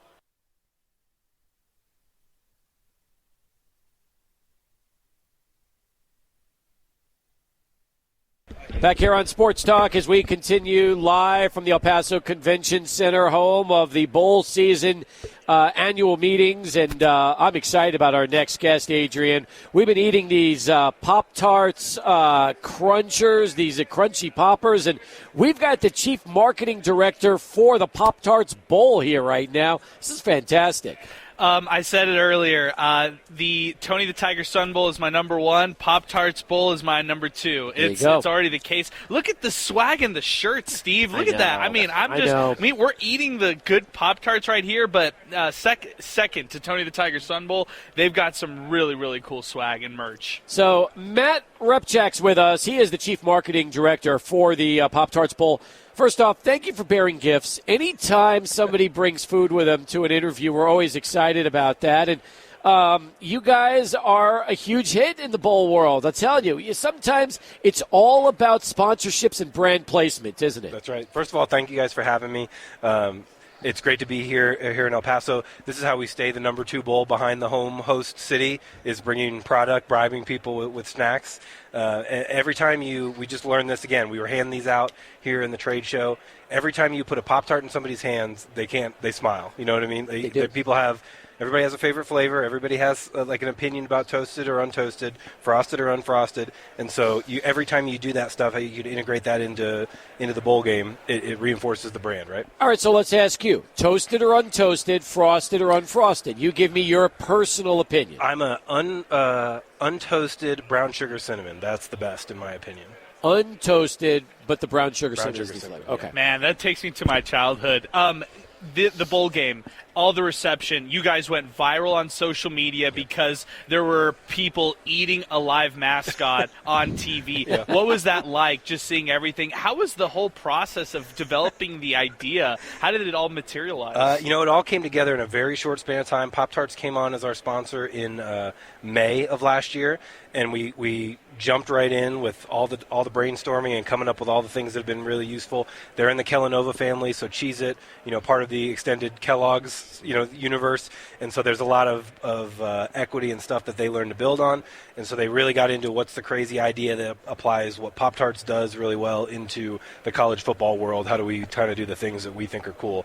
Back here on Sports Talk as we continue live from the El Paso Convention Center, home of the bowl season annual meetings, and I'm excited about our next guest, Adrian. We've been eating these Pop-Tarts crunchers, these crunchy poppers, and we've got the chief marketing director for the Pop-Tarts Bowl here right now. This is fantastic. I said it earlier. The Tony the Tiger Sun Bowl is my number one. Pop-Tarts Bowl is my number two. It's already the case. Look at the swag in the shirt, Steve. Look at that. We're eating the good Pop-Tarts right here, but second to Tony the Tiger Sun Bowl, they've got some really, really cool swag and merch. So Matt Repchak's with us. He is the chief marketing director for the Pop-Tarts Bowl. First off, thank you for bearing gifts. Anytime somebody brings food with them to an interview, we're always excited about that. And you guys are a huge hit in the bowl world. I'm telling you, sometimes it's all about sponsorships and brand placement, isn't it? That's right. First of all, thank you guys for having me. It's great to be here in El Paso. This is how we stay the number 2 bowl behind the home host city, is bringing product, bribing people with snacks. Every time we just learned this again. We were handing these out here in the trade show. Every time you put a Pop-Tart in somebody's hands, they smile. You know what I mean? Everybody has a favorite flavor. Everybody has like an opinion about toasted or untoasted, frosted or unfrosted. And so every time you do that stuff, how you could integrate that into the bowl game, it reinforces the brand, right? All right, so let's ask you, toasted or untoasted, frosted or unfrosted? You give me your personal opinion. I'm a untoasted brown sugar cinnamon. That's the best, in my opinion. Untoasted, but the brown sugar cinnamon is the flavor. Okay. Man, that takes me to my childhood. The bowl game, all the reception, you guys went viral on social media because there were people eating a live mascot on TV. Yeah. What was that like, just seeing everything? How was the whole process of developing the idea? How did it all materialize? It all came together in a very short span of time. Pop-Tarts came on as our sponsor in May of last year, and we jumped right in with all the brainstorming and coming up with all the things that have been really useful. They're in the Kellanova family, so Cheez-It, part of the extended Kellogg's, universe. And so there's a lot of equity and stuff that they learned to build on. And so they really got into what's the crazy idea that applies what Pop-Tarts does really well into the college football world. How do we kind of do the things that we think are cool?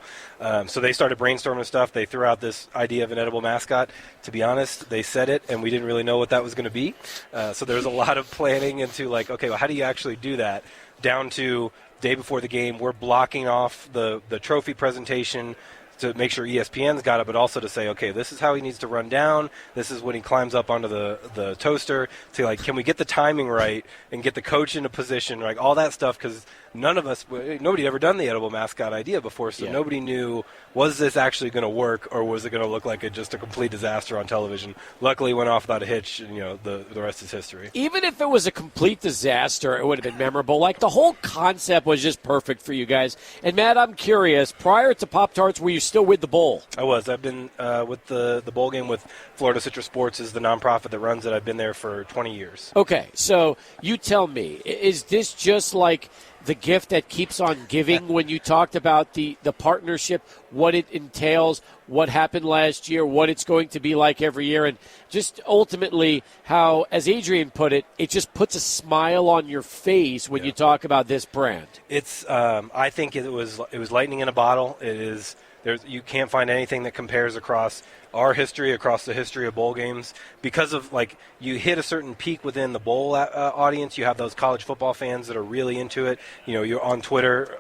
So they started brainstorming stuff. They threw out this idea of an edible mascot. To be honest, they said it, and we didn't really know what that was going to be. So there was a lot of planning into how do you actually do that, down to day before the game, we're blocking off the trophy presentation to make sure ESPN's got it, but also to say, okay, this is how he needs to run down. This is when he climbs up onto the toaster. To like, can we get the timing right and get the coach into position, like all that stuff? Because nobody ever done the edible mascot idea before, so nobody knew, was this actually going to work, or was it going to look like just a complete disaster on television? Luckily, it went off without a hitch, and the rest is history. Even if it was a complete disaster, it would have been memorable. Like, the whole concept was just perfect for you guys. And Matt, I'm curious, prior to Pop-Tarts, were you still with the Bowl? I was. I've been with the bowl game with Florida Citrus Sports, is the nonprofit that runs it. I've been there for 20 years. Okay, so you tell me, is this just like the gift that keeps on giving when you talked about the partnership, what it entails, what happened last year, what it's going to be like every year, and just ultimately how, as Adrian put it, it just puts a smile on your face when you talk about this brand? It's I think it was lightning in a bottle. It is. You can't find anything that compares across our history, across the history of bowl games, because of, like, you hit a certain peak within the bowl audience. You have those college football fans that are really into it. You're on Twitter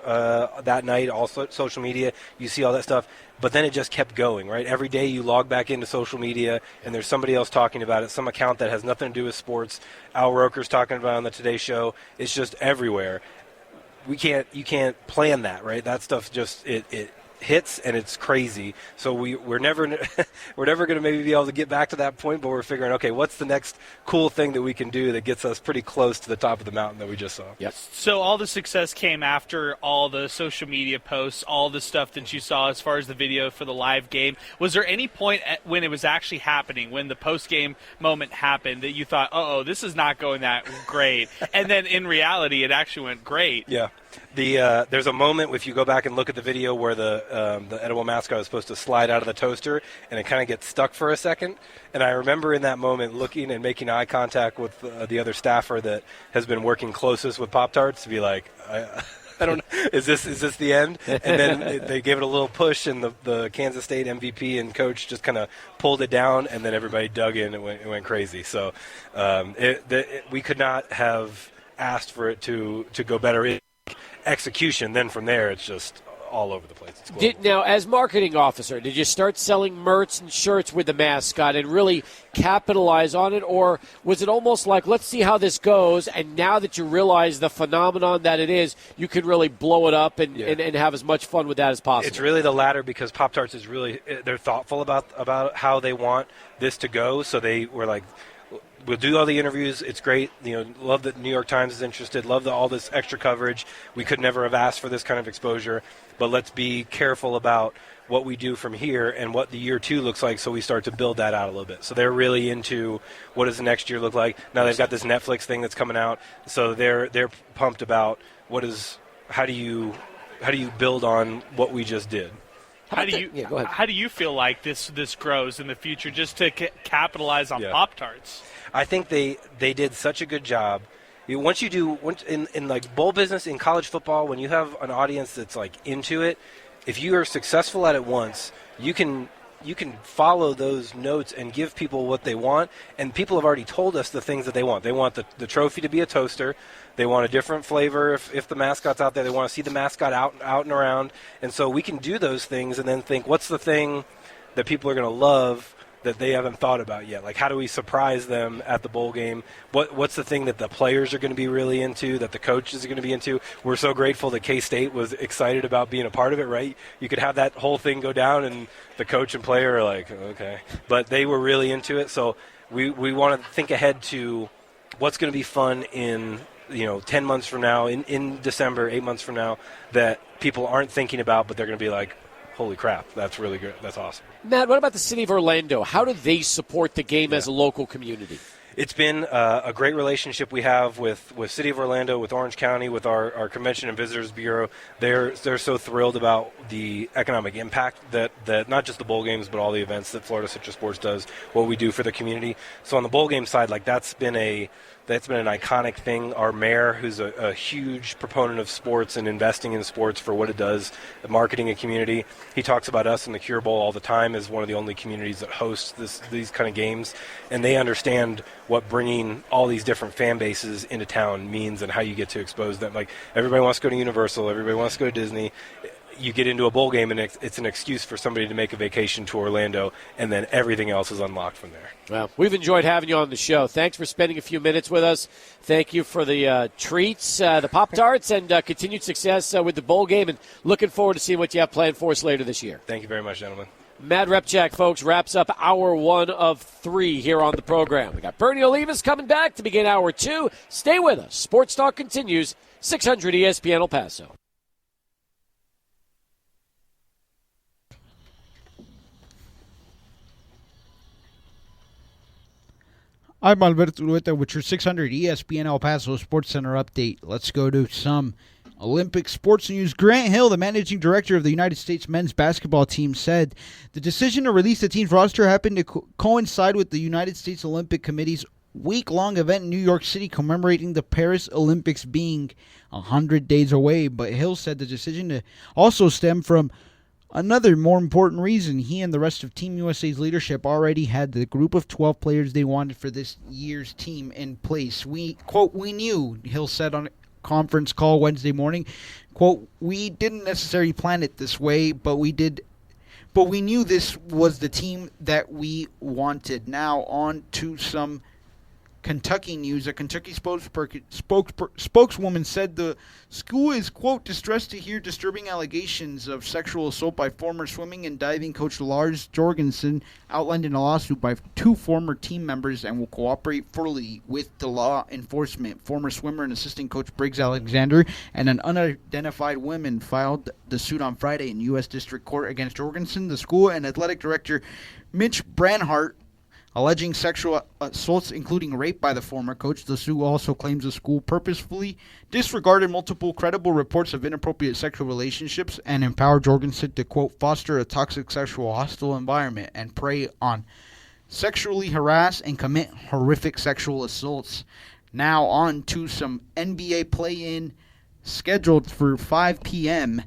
that night, also social media. You see all that stuff. But then it just kept going, right? Every day you log back into social media, and there's somebody else talking about it, some account that has nothing to do with sports. Al Roker's talking about it on the Today Show. It's just everywhere. You can't plan that, right? That stuff just it hits, and it's crazy. So we're never going to maybe be able to get back to that point, but we're figuring, okay, what's the next cool thing that we can do that gets us pretty close to the top of the mountain that we just saw? Yes. So all the success came after all the social media posts, all the stuff that you saw as far as the video for the live game. Was there any point when it was actually happening, when the post-game moment happened, that you thought, this is not going that great? And then in reality, it actually went great. Yeah. There's a moment, if you go back and look at the video, where the edible mascot is supposed to slide out of the toaster, and it kind of gets stuck for a second. And I remember in that moment looking and making eye contact with the other staffer that has been working closest with Pop-Tarts to be like, I don't know, is this the end? And then they gave it a little push, and the Kansas State MVP and coach just kind of pulled it down, and then everybody dug in and it went crazy. So we could not have asked for it to go better. Execution, then from there it's just all over the place. Now, as marketing officer, did you start selling merch and shirts with the mascot and really capitalize on it, or was it almost like, let's see how this goes, and now that you realize the phenomenon that it is, you can really blow it up and have as much fun with that as possible? It's really the latter, because Pop-Tarts is really, they're thoughtful about how they want this to go. So they were like, we'll do all the interviews. It's great. Love that New York Times is interested. Love all this extra coverage. We could never have asked for this kind of exposure. But let's be careful about what we do from here and what the year 2 looks like, so we start to build that out a little bit. So they're really into what does the next year look like. Now they've got this Netflix thing that's coming out, so they're pumped about how do you build on what we just did. How do you feel like this grows in the future, just to capitalize on Pop-Tarts? I think they did such a good job. Once in like bowl business, in college football, when you have an audience that's like into it, if you are successful at it once, you can follow those notes and give people what they want. And people have already told us the things that they want. They want the trophy to be a toaster. They want a different flavor if the mascot's out there. They want to see the mascot out and around. And so we can do those things and then think, what's the thing that people are going to love that they haven't thought about yet? Like, how do we surprise them at the bowl game? What's the thing that the players are going to be really into, that the coaches are going to be into? We're so grateful that K-State was excited about being a part of it, right? You could have that whole thing go down, and the coach and player are like, okay. But they were really into it, so we want to think ahead to what's going to be fun in 10 months from now, in December, 8 months from now, that people aren't thinking about, but they're going to be like, holy crap, that's really good. That's awesome. Matt, what about the city of Orlando? How do they support the game as a local community? It's been a great relationship we have with City of Orlando, with Orange County, with our Convention and Visitors Bureau. They're so thrilled about the economic impact that not just the bowl games, but all the events that Florida Citrus Sports does, what we do for the community. So on the bowl game side, like that's been an iconic thing. Our mayor, who's a huge proponent of sports and investing in sports for what it does, marketing a community, he talks about us in the Cure Bowl all the time as one of the only communities that hosts these kind of games, and they understand what bringing all these different fan bases into town means and how you get to expose them. Like, everybody wants to go to Universal, everybody wants to go to Disney. you get into a bowl game and it's an excuse for somebody to make a vacation to Orlando, and then everything else is unlocked from there. Well, we've enjoyed having you on the show. Thanks for spending a few minutes with us. Thank you for the treats, the Pop-Tarts, and continued success with the bowl game, and looking forward to seeing what you have planned for us later this year. Thank you very much, gentlemen. Matt Repchak, folks, wraps up hour 1 of 3 here on the program. We got Bernie Olivas coming back to begin hour 2. Stay with us. Sports Talk continues, 600 ESPN El Paso. I'm Alberto Urueta with your 600 ESPN El Paso Sports Center update. Let's go to some Olympic sports news. Grant Hill, the managing director of the United States men's basketball team, said the decision to release the team's roster happened to coincide with the United States Olympic Committee's week-long event in New York City commemorating the Paris Olympics being 100 days away. But Hill said the decision to also stem from another more important reason. He and the rest of Team USA's leadership already had the group of 12 players they wanted for this year's team in place. We knew, Hill said on a conference call Wednesday morning, quote, we didn't necessarily plan it this way, but we knew this was the team that we wanted. Now on to some Kentucky news. A Kentucky spokeswoman said the school is, quote, distressed to hear disturbing allegations of sexual assault by former swimming and diving coach Lars Jorgensen outlined in a lawsuit by 2 former team members and will cooperate fully with the law enforcement. Former swimmer and assistant coach Briggs Alexander and an unidentified woman filed the suit on Friday in U.S. District Court against Jorgensen, the school, and athletic director Mitch Branhart, alleging sexual assaults, including rape by the former coach. The suit also claims the school purposefully disregarded multiple credible reports of inappropriate sexual relationships and empowered Jorgensen to, quote, foster a toxic sexual hostile environment and prey on, sexually harass, and commit horrific sexual assaults. Now on to some NBA play-in scheduled for 5 p.m.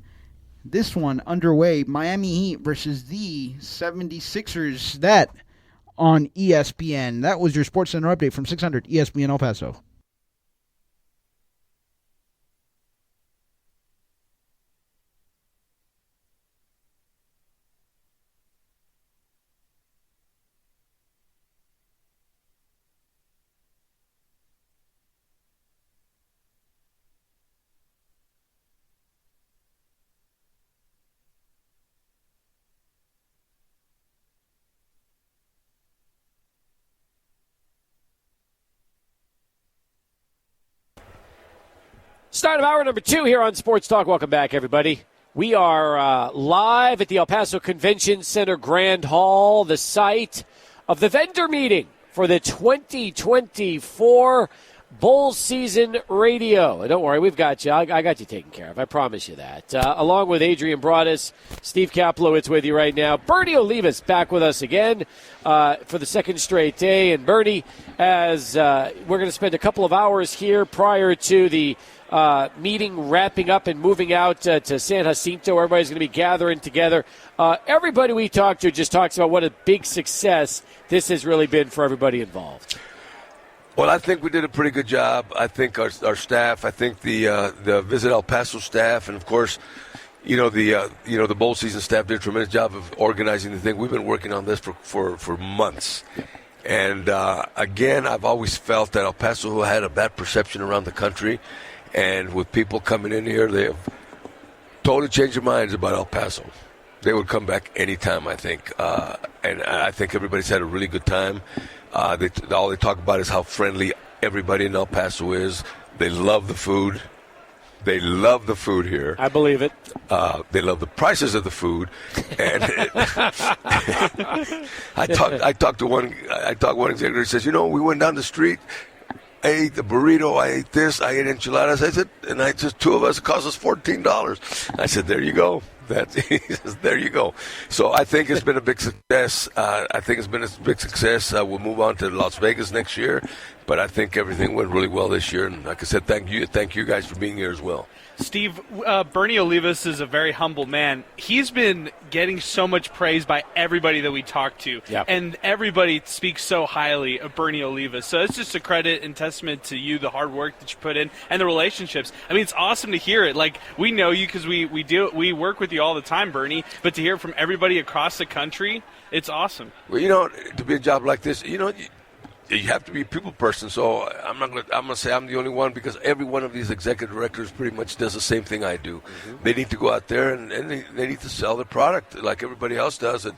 This one underway, Miami Heat versus the 76ers. That on ESPN. That was your Sports Center update from 600 ESPN El Paso. Start of hour number 2 here on Sports Talk. Welcome back, everybody. We are live at the El Paso Convention Center Grand Hall, the site of the vendor meeting for the 2024 Bowl Season Radio. Don't worry, we've got you. I got you taken care of. I promise you that. Along with Adrian Broadus, Steve Kaplowitz with you right now. Bernie Olivas back with us again for the second straight day. And Bernie, as we're going to spend a couple of hours here prior to the meeting wrapping up and moving out to San Jacinto. Everybody's going to be gathering together. Everybody we talk to just talks about what a big success this has really been for everybody involved. Well, I think we did a pretty good job. I think our staff, I think the Visit El Paso staff, and of course, the bowl season staff did a tremendous job of organizing the thing. We've been working on this for months. And again, I've always felt that El Paso had a bad perception around the country. And with people coming in here, they have totally changed their minds about El Paso. They would come back anytime, I think. And I think everybody's had a really good time. All they talk about is how friendly everybody in El Paso is. They love the food. They love the food here. I believe it. They love the prices of the food. And I talked to one executive who says, we went down the street. I ate the burrito, I ate this, I ate enchiladas. I said, and just 2 of us, it cost us $14. I said, there you go. He says, there you go. So I think it's been a big success. We'll move on to Las Vegas next year, but I think everything went really well this year. And like I said, thank you guys for being here as well. Steve, Bernie Olivas is a very humble man. He's been getting so much praise by everybody that we talk to, yep. And everybody speaks so highly of Bernie Olivas. So it's just a credit and testament to you, the hard work that you put in, and the relationships. I mean, it's awesome to hear it. Like, we know you because we work with with you all the time, Bernie, but to hear from everybody across the country, it's awesome. Well, to be a job like this, you have to be a people person. So I'm gonna say I'm the only one, because every one of these executive directors pretty much does the same thing I do. Mm-hmm. They need to go out there and they need to sell their product like everybody else does. And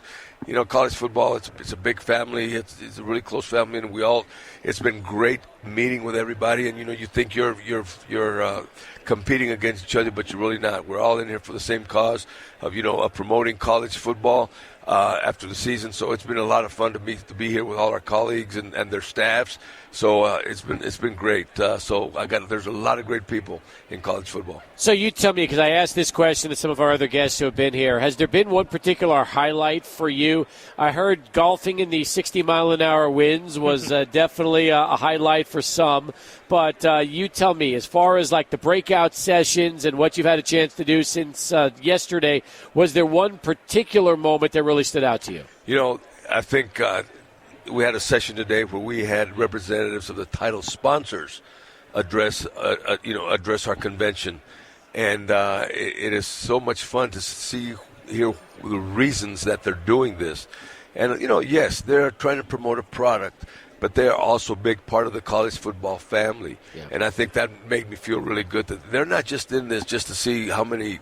college football, it's a big family. It's a really close family, and it's been great meeting with everybody. And you think you're competing against each other, but you're really not. We're all in here for the same cause of promoting college football after the season. So it's been a lot of fun to be here with all our colleagues and their staffs. So it's been great. There's a lot of great people in college football. So you tell me, because I asked this question to some of our other guests who have been here, has there been one particular highlight for you? I heard golfing in the 60-mile-an-hour winds was definitely a highlight for some. But you tell me, as far as like the breakout sessions and what you've had a chance to do since yesterday, was there one particular moment that really stood out to you? I think we had a session today where we had representatives of the title sponsors address our convention, and it is so much fun to hear the reasons that they're doing this. And yes, they're trying to promote a product, but they are also a big part of the college football family. Yeah. And I think that made me feel really good that they're not just in this just to see how many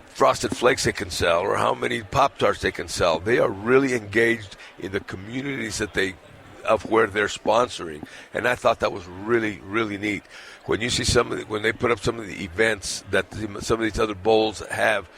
Frosted Flakes they can sell or how many Pop-Tarts they can sell. They are really engaged in the communities of where they're sponsoring, and I thought that was really, really neat. When you see when they put up some of the events that some of these other bowls have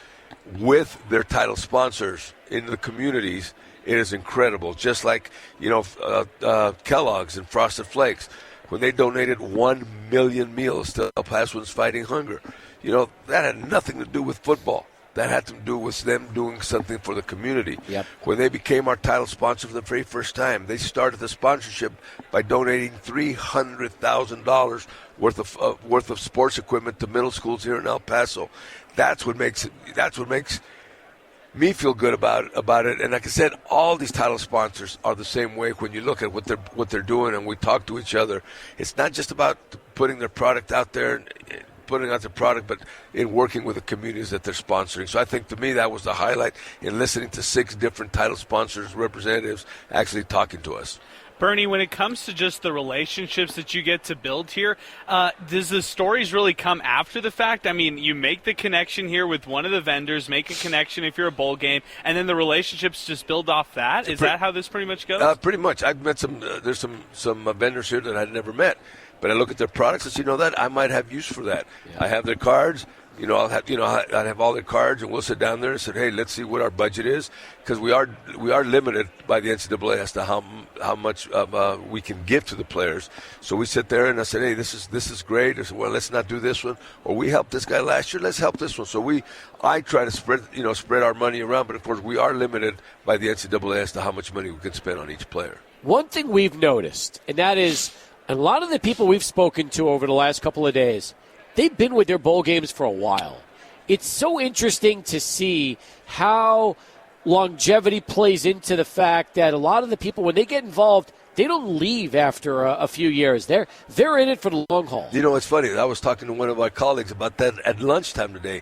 with their title sponsors in the communities, it is incredible. Just like Kellogg's and Frosted Flakes, when they donated 1 million meals to El Pasoans Fighting Hunger, that had nothing to do with football. That had to do with them doing something for the community. Yep. When they became our title sponsor for the very first time, they started the sponsorship by donating $300,000 worth of sports equipment to middle schools here in El Paso. That's what makes me feel good about it. And like I said, all these title sponsors are the same way. When you look at what they're doing and we talk to each other, it's not just about putting their product out there and putting out the product, but in working with the communities that they're sponsoring. So I think, to me, that was the highlight in listening to 6 different title sponsors, representatives, actually talking to us. Bernie, when it comes to just the relationships that you get to build here, does the stories really come after the fact? I mean, you make the connection here with one of the vendors, make a connection if you're a bowl game, and then the relationships just build off that? Is that how this pretty much goes? Pretty much. I've met there's some vendors here that I'd never met. But I look at their products and say, that I might have use for that. Yeah. I have their cards. I'd have all their cards, and we'll sit down there and say, hey, let's see what our budget is, because we are limited by the NCAA as to how much we can give to the players. So we sit there and I said, hey, this is great. I said, well, let's not do this one. Or we helped this guy last year, let's help this one. So I try to spread our money around, but of course we are limited by the NCAA as to how much money we can spend on each player. One thing we've noticed, and that is, a lot of the people we've spoken to over the last couple of days, they've been with their bowl games for a while. It's so interesting to see how longevity plays into the fact that a lot of the people, when they get involved, they don't leave after a few years. They're in it for the long haul. It's funny. I was talking to one of my colleagues about that at lunchtime today,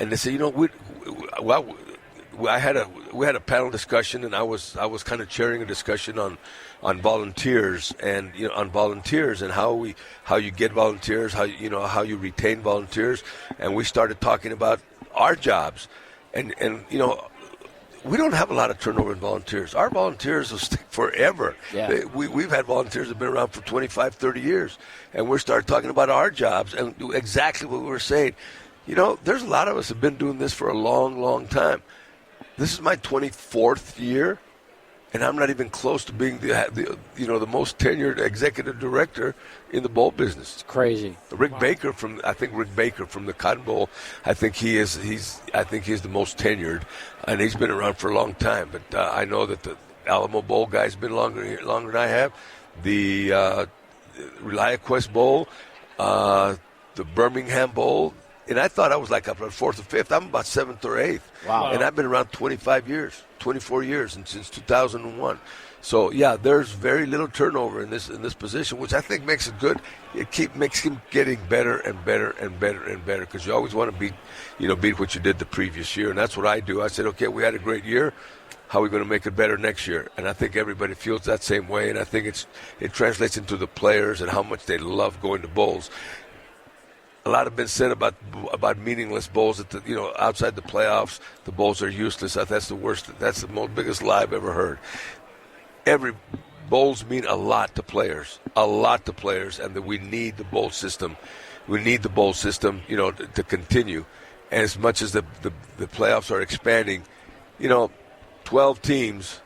and they said, we had a panel discussion, and I was kind of chairing a discussion on volunteers and how you get volunteers, how you retain volunteers, and we started talking about our jobs, and we don't have a lot of turnover in volunteers. Our volunteers will stick forever. Yeah. We've had volunteers that have been around for 25, 30 years, and we started talking about our jobs and exactly what we were saying. There's a lot of us have been doing this for a long, long time. This is my 24th year, and I'm not even close to being the most tenured executive director in the bowl business. It's crazy. Rick Baker from the Cotton Bowl, I think he's the most tenured, and he's been around for a long time. But I know that the Alamo Bowl guy's been longer than I have. The ReliaQuest Bowl, the Birmingham Bowl. And I thought I was like up at 4th or 5th. I'm about 7th or 8th. Wow. And I've been around 24 years, and since 2001. So yeah, there's very little turnover in this position, which I think makes it good. Makes him getting better and better and better and better, because you always want to beat what you did the previous year, and that's what I do. I said, okay, we had a great year. How are we going to make it better next year? And I think everybody feels that same way, and I think it translates into the players and how much they love going to bowls. A lot have been said about meaningless bowls. Outside the playoffs, the bowls are useless. That's the worst. That's the biggest lie I've ever heard. Bowls mean a lot to players, and that we need the bowl system. We need the bowl system, to continue. And as much as the playoffs are expanding, 12 teams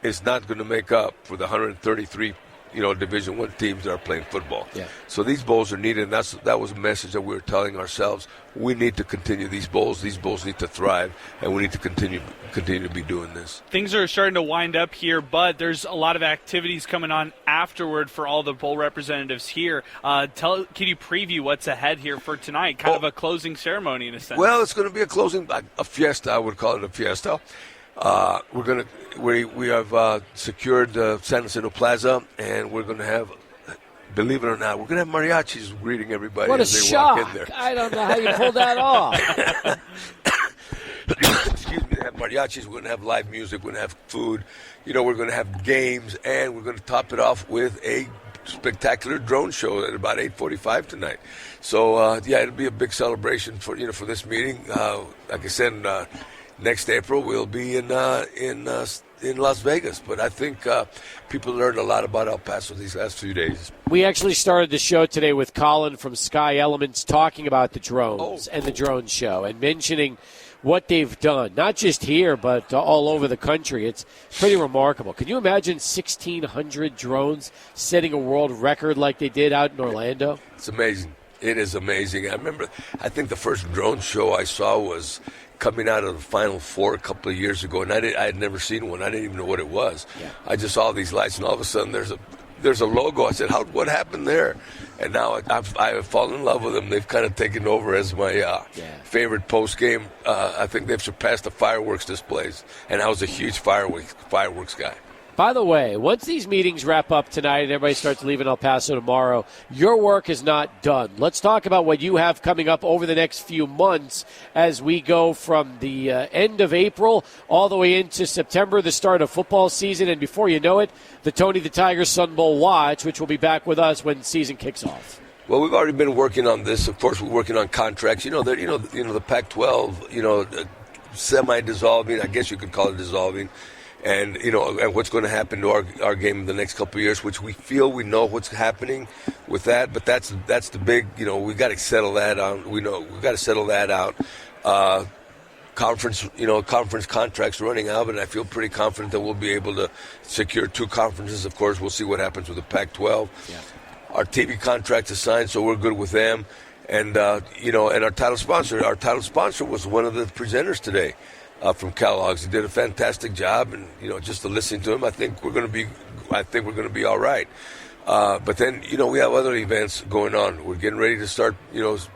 is not going to make up for the 133 Division I teams that are playing football. Yeah. So these bowls are needed, and that was a message that we were telling ourselves. We need to continue these bowls. These bowls need to thrive, and we need to continue to be doing this. Things are starting to wind up here, but there's a lot of activities coming on afterward for all the bowl representatives here. Can you preview what's ahead here for tonight? Kind of a closing ceremony in a sense. Well, it's going to be a fiesta. I would call it a fiesta. We have secured San Jacinto Plaza, and we're going to have, believe it or not, we're going to have mariachis greeting everybody what as a they shock. walk in there. I don't know how you pulled that off. Excuse me, have mariachis, we're going to have live music, we're going to have food, we're going to have games, and we're going to top it off with a spectacular drone show at about 8:45 tonight. So, it'll be a big celebration for this meeting. Like I said, next April we'll be in Las Vegas, but I think people learned a lot about El Paso these last few days. We actually started the show today with Colin from Sky Elements talking about the drones and the drone show and mentioning what they've done, not just here, but all over the country. It's pretty remarkable. Can you imagine 1,600 drones setting a world record like they did out in Orlando? It's amazing. It is amazing. I think the first drone show I saw was coming out of the Final Four a couple of years ago, and I had never seen one. I didn't even know what it was. Yeah. I just saw these lights, and all of a sudden there's a logo. I said, what happened there? And now I've fallen in love with them. They've kind of taken over as my favorite post-game. I think they've surpassed the fireworks displays, and I was a huge fireworks guy. By the way, once these meetings wrap up tonight and everybody starts leaving El Paso tomorrow, your work is not done. Let's talk about what you have coming up over the next few months as we go from the end of April all the way into September, the start of football season, and before you know it, the Tony the Tiger Sun Bowl Watch, which will be back with us when the season kicks off. Well, we've already been working on this. Of course, we're working on contracts. The Pac-12, semi-dissolving. I guess you could call it dissolving. And and what's going to happen to our game in the next couple of years, which we feel we know what's happening with that, but that's the big, we got to settle that out. We got to settle that out. Conference contracts running out, and I feel pretty confident that we'll be able to secure 2 conferences. Of course, we'll see what happens with the Pac-12. Yeah. Our TV contract is signed, so we're good with them. And and our title sponsor was one of the presenters today. From Kellogg's. He did a fantastic job, and just to listen to him, I think we're going to be all right. But then we have other events going on. We're getting ready to start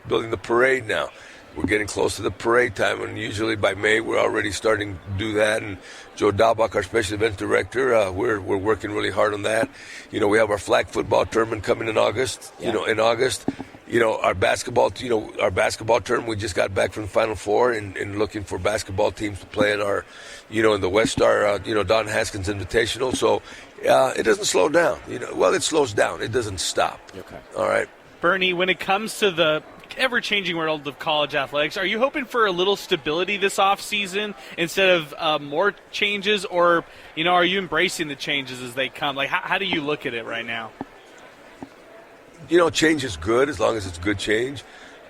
building the parade now. We're getting close to the parade time, and usually by May we're already starting to do that. And Joe Dalbach, our special event director, we're working really hard on that. We have our flag football tournament coming in August. In August. Our basketball tournament, we just got back from the Final Four and looking for basketball teams to play in our, in the West Star, Don Haskins Invitational. So it doesn't slow down. It slows down. It doesn't stop. Okay. All right. Bernie, when it comes to the ever-changing world of college athletics, are you hoping for a little stability this offseason instead of more changes, or, are you embracing the changes as they come? Like, how do you look at it right now? Change is good as long as it's good change.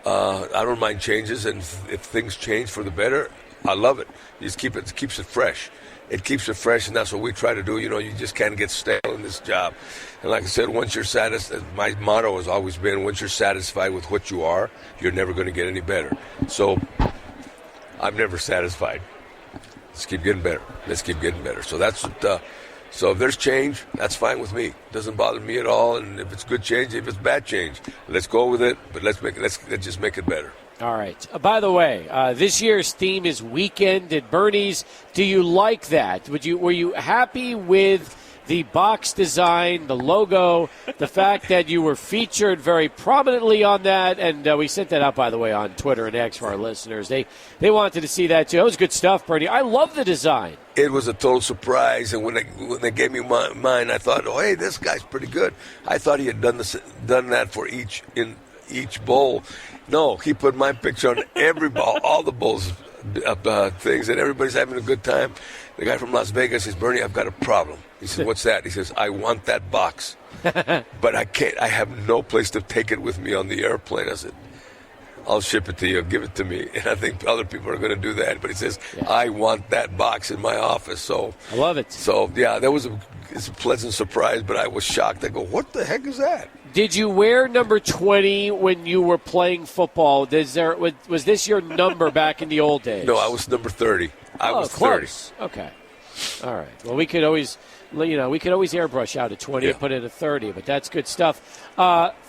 I don't mind changes, and if things change for the better, I love it. It keeps it fresh. It keeps it fresh, and that's what we try to do. You just can't get stale in this job. And like I said, once you're satisfied, my motto has always been, once you're satisfied with what you are, you're never going to get any better. So I'm never satisfied. Let's keep getting better. So that's what... So if there's change, that's fine with me. It doesn't bother me at all. And if it's good change, if it's bad change, let's go with it. But let's just make it better. All right. By the way, this year's theme is Weekend at Bernie's. Do you like that? Were you happy with the box design, the logo, the fact that you were featured very prominently on that? And we sent that out, by the way, on Twitter and X for our listeners. They wanted to see that, too. That was good stuff, Bernie. I love the design. It was a total surprise, and when they gave me mine, I thought, oh, hey, this guy's pretty good. I thought he had done that for each bowl. No, he put my picture on every bowl, all the bowls things, and everybody's having a good time. The guy from Las Vegas says, Bernie, I've got a problem. He says, what's that? He says, I want that box, but I can't. I have no place to take it with me on the airplane. I said, I'll ship it to you. Give it to me. And I think other people are going to do that. But he says, I want that box in my office. So I love it. So, yeah, that was it's a pleasant surprise, but I was shocked. I go, what the heck is that? Did you wear number 20 when you were playing football? Was this your number back in the old days? No, I was number 30. I was close. 30. Okay. All right. Well, we could always airbrush out a 20 and put in a 30, but that's good stuff.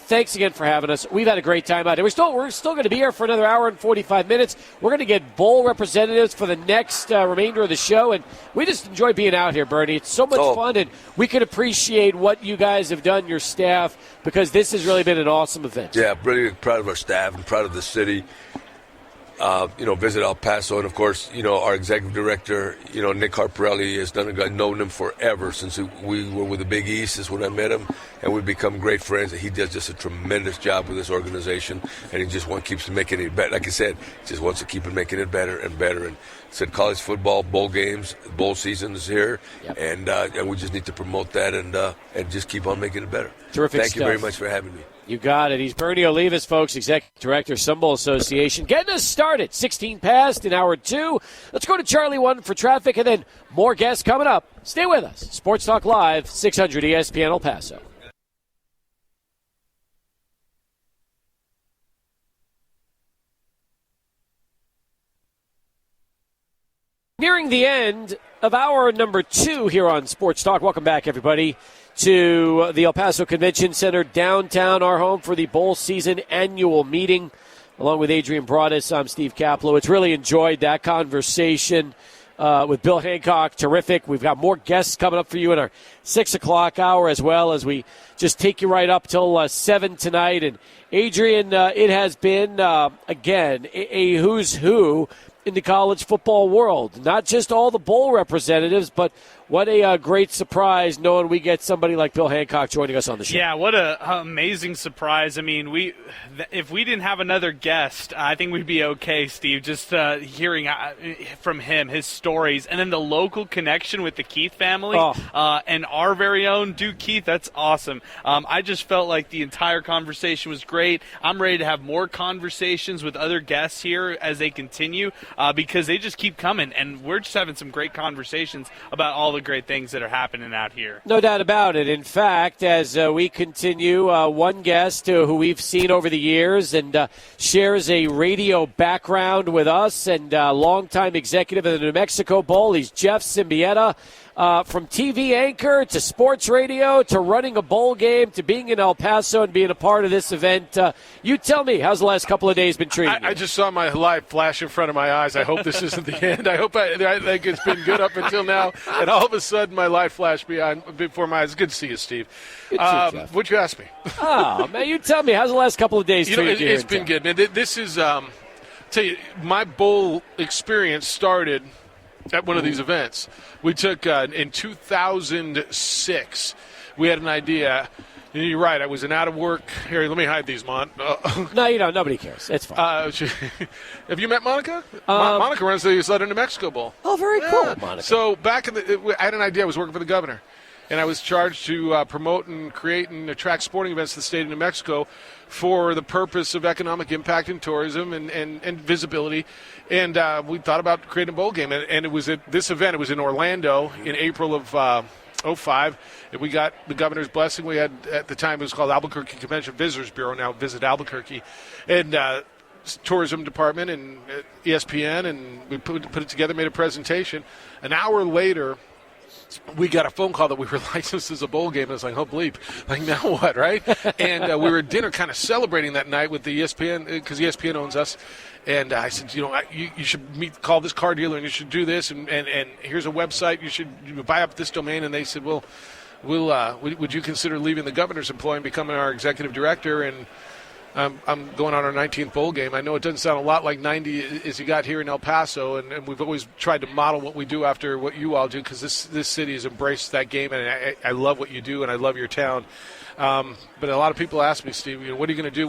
Thanks again for having us. We've had a great time out here. We're still going to be here for another hour and 45 minutes. We're going to get bowl representatives for the next remainder of the show, and we just enjoy being out here, Bernie. It's so much fun, and we can appreciate what you guys have done, your staff, because this has really been an awesome event. Yeah, really proud of our staff and proud of the city. Visit El Paso, and of course, our executive director, Nick Harparelli has done. I've known him forever since we were with the Big East. Is when I met him, and we've become great friends. He does just a tremendous job with this organization, and he just keeps making it better. Like I said, he just wants to keep making it better and better. And said college football, bowl games, bowl season is here, and we just need to promote that and just keep on making it better. Terrific Thank stuff. you very much for having me. You got it. He's Bernie Olivas, folks, Executive Director, Sun Bowl Association. Getting us started. 16 past in hour 2. Let's go to Charlie 1 for traffic, and then more guests coming up. Stay with us. Sports Talk Live, 600 ESPN El Paso. Nearing the end of hour number 2 here on Sports Talk. Welcome back, everybody, to the El Paso Convention Center downtown, our home for the bowl season annual meeting. Along with Adrian Broadus, I'm Steve Kaplowitz. Really enjoyed that conversation with Bill Hancock. Terrific. We've got more guests coming up for you in our 6 o'clock hour, as well as we just take you right up till 7 tonight. And Adrian, it has been, again, a who's who in the college football world. Not just all the bowl representatives, but what a great surprise knowing we get somebody like Bill Hancock joining us on the show. Yeah, what an amazing surprise. I mean, if we didn't have another guest, I think we'd be okay, Steve, just hearing from him, his stories, and then the local connection with the Keith family and our very own Duke Keith. That's awesome. I just felt like the entire conversation was great. I'm ready to have more conversations with other guests here as they continue because they just keep coming, and we're just having some great conversations about all the great things that are happening out here. No doubt about it. In fact, as we continue, one guest who we've seen over the years and shares a radio background with us and longtime executive of the New Mexico Bowl, he's Jeff Symbieta. From TV anchor to sports radio to running a bowl game to being in El Paso and being a part of this event. You tell me, how's the last couple of days been treating you? I just saw my life flash in front of my eyes. I hope this isn't the end. I think it's been good up until now. And all of a sudden, my life flashed before my eyes. Good to see you, Steve. What'd you ask me? Oh, man, you tell me, how's the last couple of days treated you? It's been good, man. This is, tell you, my bowl experience started at one of these events. We took, in 2006, we had an idea. And you're right, I was out of work. Here, let me hide these, Mon. No, you don't. Nobody cares. It's fine. Have you met Monica? Monica runs the Southern New Mexico Bowl. Oh, very cool, Monica. So back I had an idea. I was working for the governor. And I was charged to promote and create and attract sporting events to the state of New Mexico for the purpose of economic impact and tourism and visibility. And we thought about creating a bowl game. And it was at this event. It was in Orlando in April of 2005. And we got the governor's blessing. We had, at the time, it was called Albuquerque Convention Visitors Bureau, now Visit Albuquerque. And tourism department and ESPN. And we put it together, made a presentation. An hour later, we got a phone call that we were licensed as a bowl game. I was like, oh, bleep. Like, now what, right? And we were at dinner kind of celebrating that night with the ESPN, because ESPN owns us. And I said, you should call this car dealer and you should do this. And here's a website. You should buy up this domain. And they said, well, would you consider leaving the governor's employ and becoming our executive director? And I'm going on our 19th bowl game. I know it doesn't sound a lot like 90 as you got here in El Paso, and we've always tried to model what we do after what you all do, because this city has embraced that game, and I love what you do, and I love your town. But a lot of people ask me, Steve, what are you going to do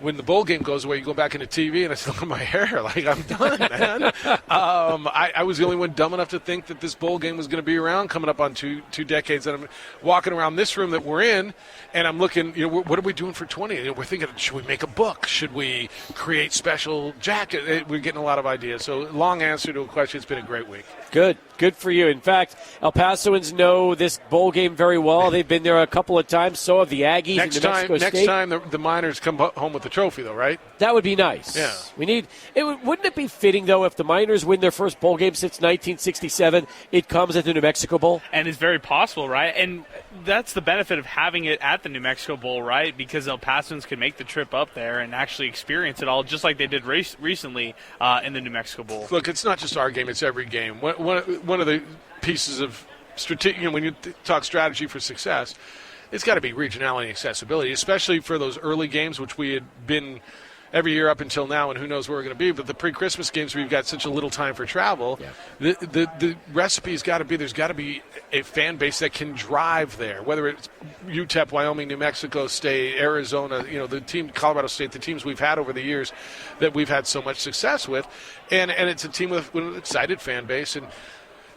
when the bowl game goes away? You go back into TV, and I said, look at my hair. Like, I'm done, man. I was the only one dumb enough to think that this bowl game was going to be around coming up on two decades. And I'm walking around this room that we're in, and I'm looking, what are we doing for 20? We're thinking, should we make a book? Should we create special jacket? We're getting a lot of ideas. So long answer to a question. It's been a great week. Good for you. In fact, El Pasoans know this bowl game very well. They've been there a couple of times. So have the Aggies in New Mexico State. Next time the Miners come home with the trophy, though, right? That would be nice. Yeah. Wouldn't it be fitting, though, if the Miners win their first bowl game since 1967, it comes at the New Mexico Bowl? And it's very possible, right? And that's the benefit of having it at the New Mexico Bowl, right? Because El Pasoans can make the trip up there and actually experience it all, just like they did recently in the New Mexico Bowl. Look, it's not just our game; it's every game. One of the pieces of strategy, when you talk strategy for success, it's got to be regionality and accessibility, especially for those early games, which we had been every year up until now, and who knows where we're going to be. But the pre-Christmas games, we've got such a little time for travel. Yeah. The recipe's got to be, there's got to be a fan base that can drive there, whether it's UTEP, Wyoming, New Mexico State, Arizona, the team, Colorado State, the teams we've had over the years that we've had so much success with. And it's a team with an excited fan base. And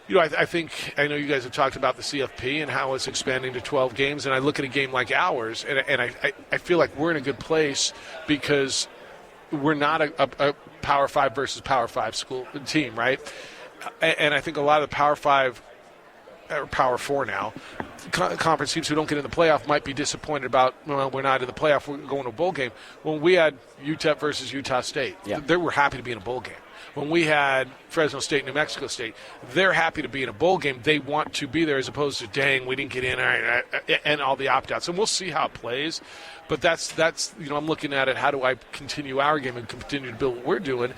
I know you guys have talked about the CFP and how it's expanding to 12 games, and I look at a game like ours, and I feel like we're in a good place because we're not a Power 5 versus Power 5 school team, right? And I think a lot of the Power 5 or Power 4 now conference teams who don't get in the playoff might be disappointed about, well, we're not in the playoff, we're going to a bowl game. When we had UTEP versus Utah State, they were happy to be in a bowl game. When we had Fresno State, New Mexico State, they're happy to be in a bowl game. They want to be there as opposed to, dang, we didn't get in, and all the opt-outs. And we'll see how it plays. But that's I'm looking at it, how do I continue our game and continue to build what we're doing?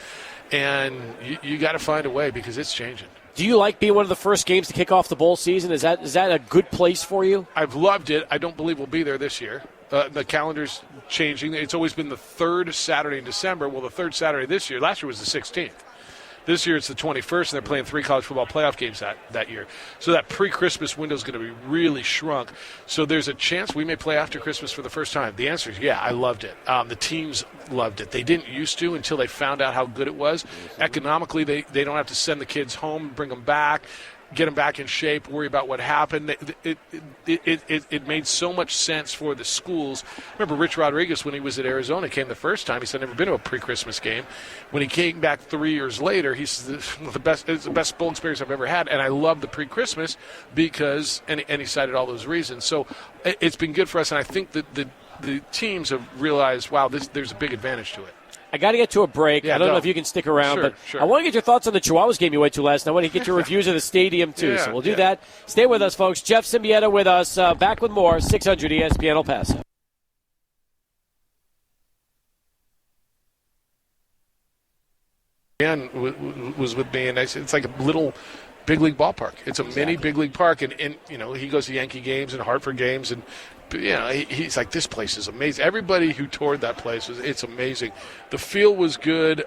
And you got to find a way because it's changing. Do you like being one of the first games to kick off the bowl season? Is that a good place for you? I've loved it. I don't believe we'll be there this year. The calendar's changing. It's always been the third Saturday in December. Well, the third Saturday this year, last year was the 16th. This year it's the 21st, and they're playing 3 college football playoff games that year. So that pre-Christmas window is going to be really shrunk. So there's a chance we may play after Christmas for the first time. The answer is, yeah, I loved it. The teams loved it. They didn't used to until they found out how good it was. Economically, they don't have to send the kids home, bring them back, get them back in shape, worry about what happened. It made so much sense for the schools. Remember Rich Rodriguez, when he was at Arizona, came the first time. He said, I've never been to a pre-Christmas game. When he came back 3 years later, he said, it's the best bowl experience I've ever had. And I love the pre-Christmas because, and he cited all those reasons. So it's been good for us, and I think that the teams have realized, wow, there's a big advantage to it. I got to get to a break. Yeah, I don't know if you can stick around, sure. I want to get your thoughts on the Chihuahuas game you went to last night. I want to get your reviews of the stadium, too. So we'll do that. Stay with us, folks. Jeff Symbieta with us. Back with more 600 ESPN El Paso. Dan was with me, and I said, it's like a little big league ballpark. It's a mini big league park, and he goes to Yankee games and Hartford games, and he's like, this place is amazing. Everybody who toured that place it's amazing. The feel was good.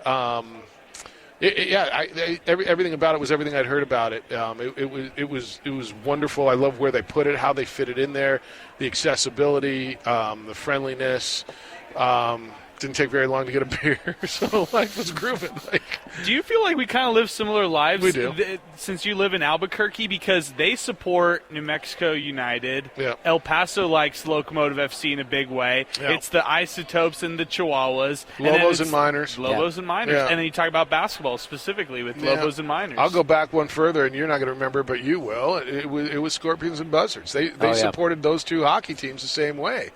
Everything about it was everything I'd heard about it. It was wonderful. I love where they put it, how they fit it in there, the accessibility, the friendliness. Didn't take very long to get a beer, so life was grooving. Do you feel like we kind of live similar lives? We do. Since you live in Albuquerque, because they support New Mexico United. Yeah. El Paso likes Locomotive FC in a big way. Yeah. It's the Isotopes and the Chihuahuas. Lobos and Miners. Lobos and Miners. Yeah. And then you talk about basketball specifically with Lobos and Miners. I'll go back one further, and you're not going to remember, but you will. It was Scorpions and Buzzards. They supported those two hockey teams the same way.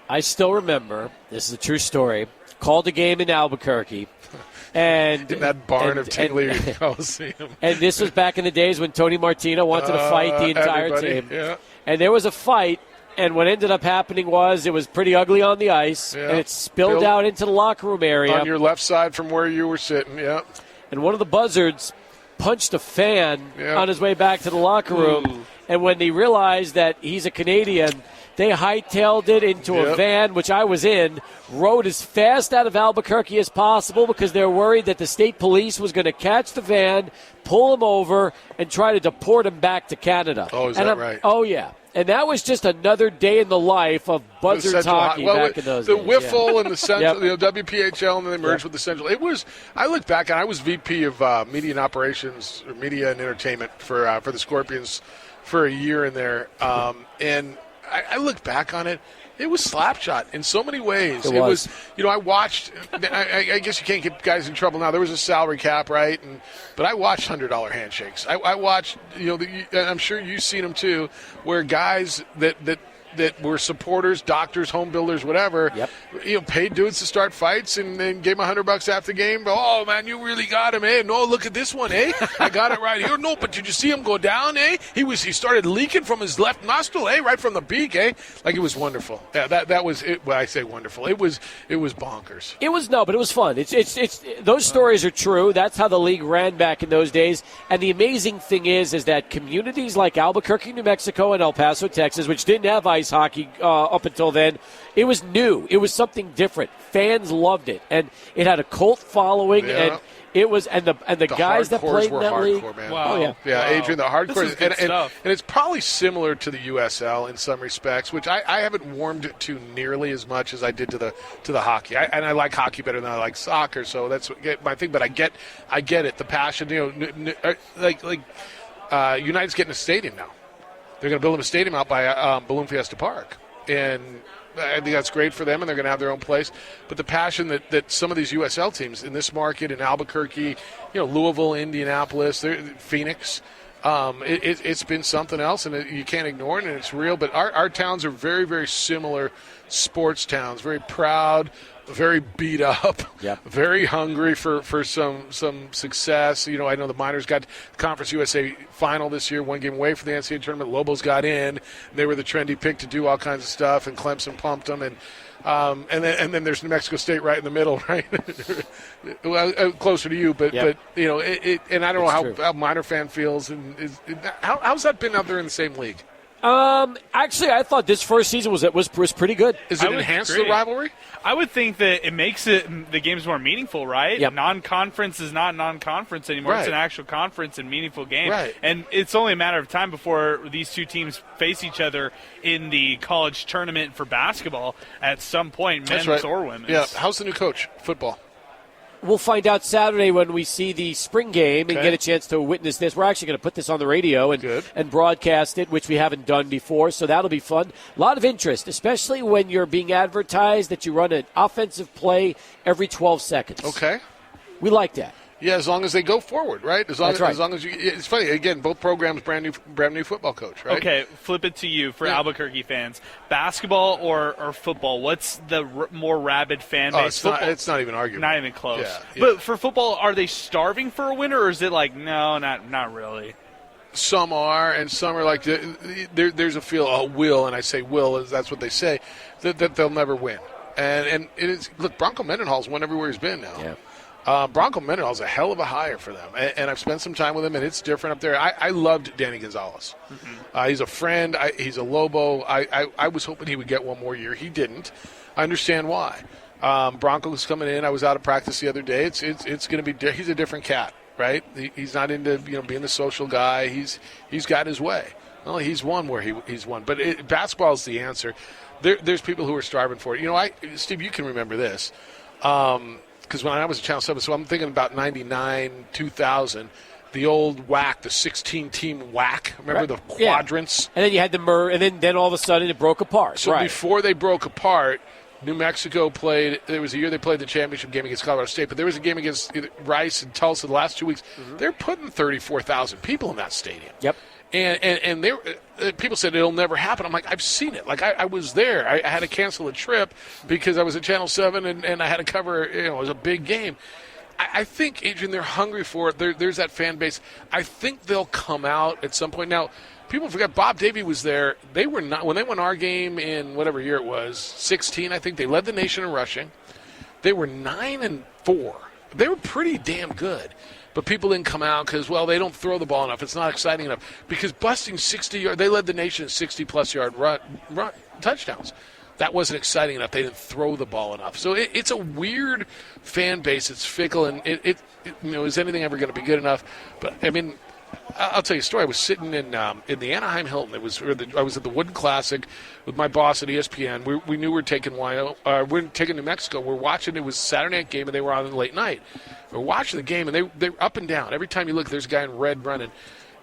I still remember, this is a true story, called a game in Albuquerque, And in that barn of Tingley Coliseum. And this was back in the days when Tony Martino wanted to fight the entire team. Yeah. And there was a fight, and what ended up happening was it was pretty ugly on the ice, and it spilled out into the locker room area. On your left side from where you were sitting, And one of the Buzzards punched a fan on his way back to the locker room. Ooh. And when they realized that he's a Canadian, they hightailed it into a van, which I was in, rode as fast out of Albuquerque as possible because they were worried that the state police was going to catch the van, pull him over, and try to deport him back to Canada. Oh, is that right? Oh, yeah. And that was just another day in the life of Buzzards hockey back in those days. The Wiffle and the Central, WPHL, and then they merged with the Central. It was. I look back, and I was VP of Media and Operations, or Media and Entertainment for the Scorpions for a year in there, and I look back on it. It was slapshot in so many ways. It was. I watched. I guess you can't get guys in trouble now. There was a salary cap, right? But I watched $100 handshakes. I watched. I'm sure you've seen them too, where guys that were supporters, doctors, home builders, whatever, paid dudes to start fights and then gave him $100 after the game. Oh, man, you really got him, eh? No, look at this one, eh? I got it right here. No, but did you see him go down, eh? He started leaking from his left nostril, eh? Right from the beak, eh? Like, it was wonderful. Yeah, that was it. When I say wonderful, it was bonkers. But it was fun. It's those stories are true. That's how the league ran back in those days. And the amazing thing is that communities like Albuquerque, New Mexico, and El Paso, Texas, which didn't have ice hockey up until then, it was new. It was something different. Fans loved it, and it had a cult following, and it was the guys that played in that league. Man. Wow. Oh, yeah, Adrian, the hardcore, and it's probably similar to the USL in some respects, which I haven't warmed to nearly as much as I did to the hockey. I like hockey better than I like soccer, so that's my thing. But I get it, the passion. United's getting a stadium now. They're going to build them a stadium out by Balloon Fiesta Park. And I think that's great for them, and they're going to have their own place. But the passion that some of these USL teams in this market, in Albuquerque, Louisville, Indianapolis, Phoenix, it's been something else, and you can't ignore it, and it's real. But our towns are very, very similar sports towns, very proud, very beat up, very hungry for some success. I know the Miners got the Conference USA final this year, one game away from the NCAA tournament. Lobos got in. They were the trendy pick to do all kinds of stuff, and Clemson pumped them. And then there's New Mexico State right in the middle, right? Well, closer to you, but and I don't know how Miner fan feels. And how's that been out there in the same league? Actually, I thought this first season was pretty good. Is it enhanced the rivalry? I would think that it makes the games more meaningful, right? Yep. Non-conference is not non-conference anymore. Right. It's an actual conference and meaningful game. Right. And it's only a matter of time before these two teams face each other in the college tournament for basketball at some point, men's or women's. Yeah. How's the new coach, football? We'll find out Saturday when we see the spring game and get a chance to witness this. We're actually going to put this on the radio and broadcast it, which we haven't done before, so that'll be fun. A lot of interest, especially when you're being advertised that you run an offensive play every 12 seconds. Okay. We like that. Yeah, as long as they go forward, right? As long as you. It's funny. Again, both programs brand new football coach, right? Okay, flip it to you for Albuquerque fans. Basketball or football? What's the more rabid fan base? It's not even arguable. Not even close. Yeah. But for football, are they starving for a winner, or is it like no, not really? Some are, and some are like there's a feel. Oh, will, and I say will. That's what they say. That they'll never win. And it is. Look, Bronco Mendenhall's won everywhere he's been now. Yeah. Bronco Mendenhall's a hell of a hire for them, and I've spent some time with him, and it's different up there. I loved Danny Gonzalez. Mm-hmm. He's a friend. He's a Lobo. I was hoping he would get one more year. He didn't. I understand why. Bronco's coming in. I was out of practice the other day. It's going to be. He's a different cat, right? He's not into being the social guy. He's got his way. Well, he's won where he's won, but basketball is the answer. There's people who are striving for it. Steve, you can remember this. Because when I was at Channel 7, so I'm thinking about 99, 2000, the old WAC, the 16-team WAC. Remember the quadrants? And then you had the then all of a sudden it broke apart. So before they broke apart, New Mexico played. There was a year they played the championship game against Colorado State, but there was a game against Rice and Tulsa the last 2 weeks. Mm-hmm. They're putting 34,000 people in that stadium. Yep. And people said it'll never happen. I'm like, I've seen it. Like, I was there. I had to cancel a trip because I was at Channel 7 and I had to cover, it was a big game. I think, Adrian, they're hungry for it. There's that fan base. I think they'll come out at some point. Now, people forget Bob Davey was there. They were not when they won our game in whatever year it was, 16. I think they led the nation in rushing. They were 9-4. They were pretty damn good. But people didn't come out because, well, they don't throw the ball enough. It's not exciting enough. Because busting 60 yards, they led the nation in 60-plus yard run touchdowns. That wasn't exciting enough. They didn't throw the ball enough. So it's a weird fan base. It's fickle, and is anything ever going to be good enough? But I mean, I'll tell you a story. I was sitting in the Anaheim Hilton. I was at the Wooden Classic with my boss at ESPN. We knew we were taking New Mexico. We're watching. It was a Saturday night game, and they were on late night. We're watching the game, and they're up and down. Every time you look, there's a guy in red running,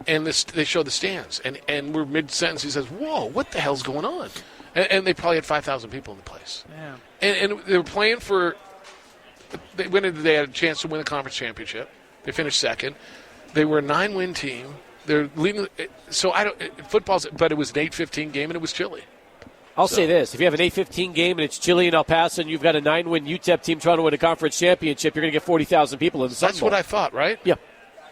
and they show the stands. And we're mid-sentence. He says, "Whoa, what the hell's going on?" And they probably had 5,000 people in the place. Yeah. And they were playing for – they had a chance to win the conference championship. They finished second. They were a 9-win team. They're leading – so football's – but it was an 8-15 game, and it was chilly. I'll say this. If you have an 8-15 game and it's chilly in El Paso and you've got a 9-win UTEP team trying to win a conference championship, you're going to get 40,000 people in the Sun Bowl. That's what I thought, right? Yeah.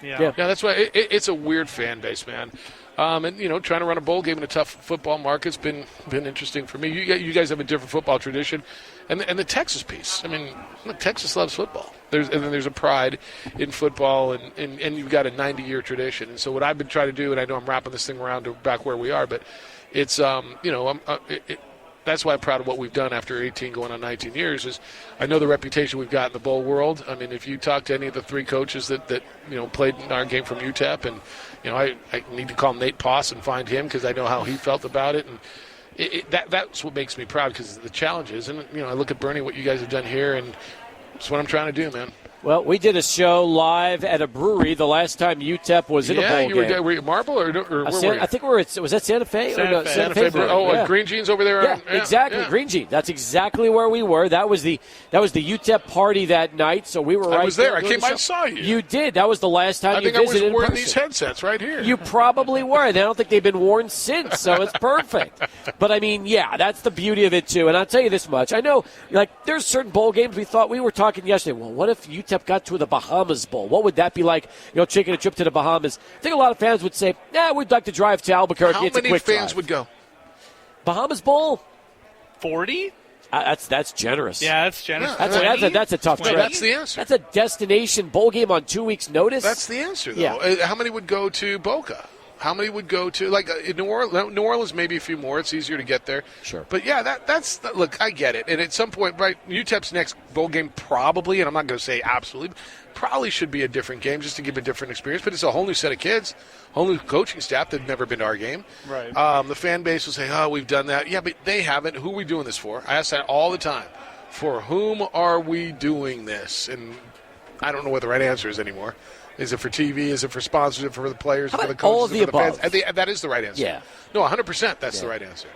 Yeah, that's why it's a weird fan base, man. And trying to run a bowl game in a tough football market's been interesting for me. You guys have a different football tradition, and the Texas piece. I mean, look, Texas loves football. There's a pride in football, and you've got a 90-year tradition. And so what I've been trying to do, and I know I'm wrapping this thing around to back where we are, but it's that's why I'm proud of what we've done after 18 going on 19 years is I know the reputation we've got in the bowl world. I mean, if you talk to any of the three coaches that played in our game from UTEP, and I need to call Nate Poss and find him because I know how he felt about it, and that's what makes me proud because of the challenges. And I look at Bernie, what you guys have done here, and it's what I'm trying to do, man. Well, we did a show live at a brewery the last time UTEP was in a bowl game. Were you at Marble or where were you? I think was that Santa Fe? Santa Fe. Yeah. Green Jeans over there. Yeah, exactly. Yeah. Green Jeans. That's exactly where we were. That was the UTEP party that night. So we were right. I was there. I came by and saw you. You did. That was the last time you visited. I think I was wearing these headsets right here. You probably were. And I don't think they've been worn since. So it's perfect. But I mean, yeah, that's the beauty of it too. And I'll tell you this much: I know, there's certain bowl games we were talking yesterday. Well, what if UTEP got to the Bahamas Bowl? What would that be like, taking a trip to the Bahamas? I think a lot of fans would say, we'd like to drive to Albuquerque. How many fans would go? Bahamas Bowl? 40? That's generous. Yeah, that's generous. That's a tough trip. That's the answer. That's a destination bowl game on 2 weeks' notice. That's the answer, though. Yeah. How many would go to Boca? How many would go to in New Orleans? New Orleans, maybe a few more. It's easier to get there. Sure. But yeah, that's look. I get it. And at some point, right? UTEP's next bowl game probably, and I'm not going to say absolutely, probably should be a different game just to give a different experience. But it's a whole new set of kids, whole new coaching staff that've never been to our game. Right. The fan base will say, "Oh, we've done that." Yeah, but they haven't. Who are we doing this for? I ask that all the time. For whom are we doing this? And I don't know what the right answer is anymore. Is it for TV? Is it for sponsors? Is it for the players? For the coaches? All of the above. Fans? I think that is the right answer. Yeah. No, 100%. That's the right answer.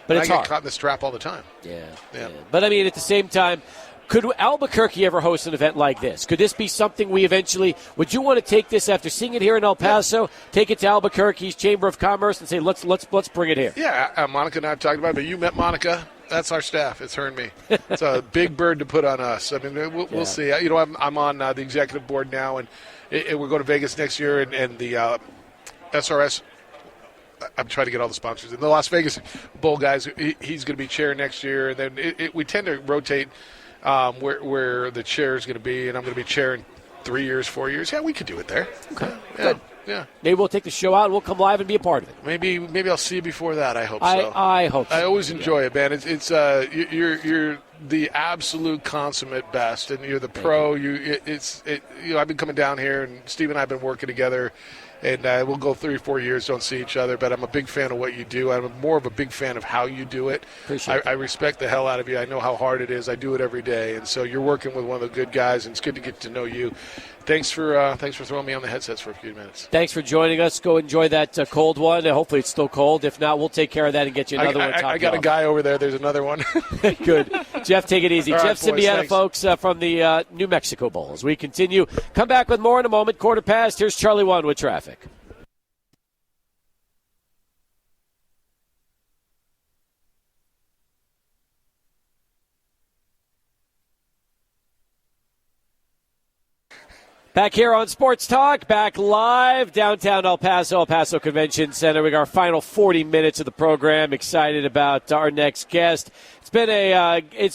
But it's I hard. get caught in this trap all the time. Yeah. Yeah. But I mean, at the same time, could Albuquerque ever host an event like this? Could this be something we eventually? Would you want to take this after seeing it here in El Paso? Take it to Albuquerque's Chamber of Commerce and say, let's bring it here. Yeah. Monica and I have talked about it, but you met Monica. That's our staff. It's her and me. It's a big bird to put on us. I mean, we'll see. I'm on the executive board now, and we're going to Vegas next year, and the SRS. I'm trying to get all the sponsors. And the Las Vegas Bowl guys, he's going to be chair next year, and then we tend to rotate where the chair is going to be, and I'm going to be chair in 3 years, 4 years. Yeah, we could do it there. Okay, yeah. Good. Yeah. Maybe we'll take the show out and we'll come live and be a part of it. Maybe I'll see you before that. I hope so. I hope so. I always enjoy it, man. It's you're the absolute consummate best, and you're the pro. I've been coming down here, and Steve and I have been working together, and we'll go 3 or 4 years, don't see each other, but I'm a big fan of what you do. I'm more of a big fan of how you do it. I respect the hell out of you. I know how hard it is. I do it every day, and so you're working with one of the good guys, and it's good to get to know you. Thanks for throwing me on the headsets for a few minutes. Thanks for joining us. Go enjoy that cold one. Hopefully it's still cold. If not, we'll take care of that and get you another one. I got a guy over there. There's another one. Good. Jeff, take it easy. All Jeff right, boys, Symbieta, folks, from the New Mexico Bowl. As we continue, come back with more in a moment. Quarter past. Here's Charlie One with traffic. Back here on Sports Talk, back live downtown El Paso Convention Center. We got our final 40 minutes of the program. Excited about our next guest. It's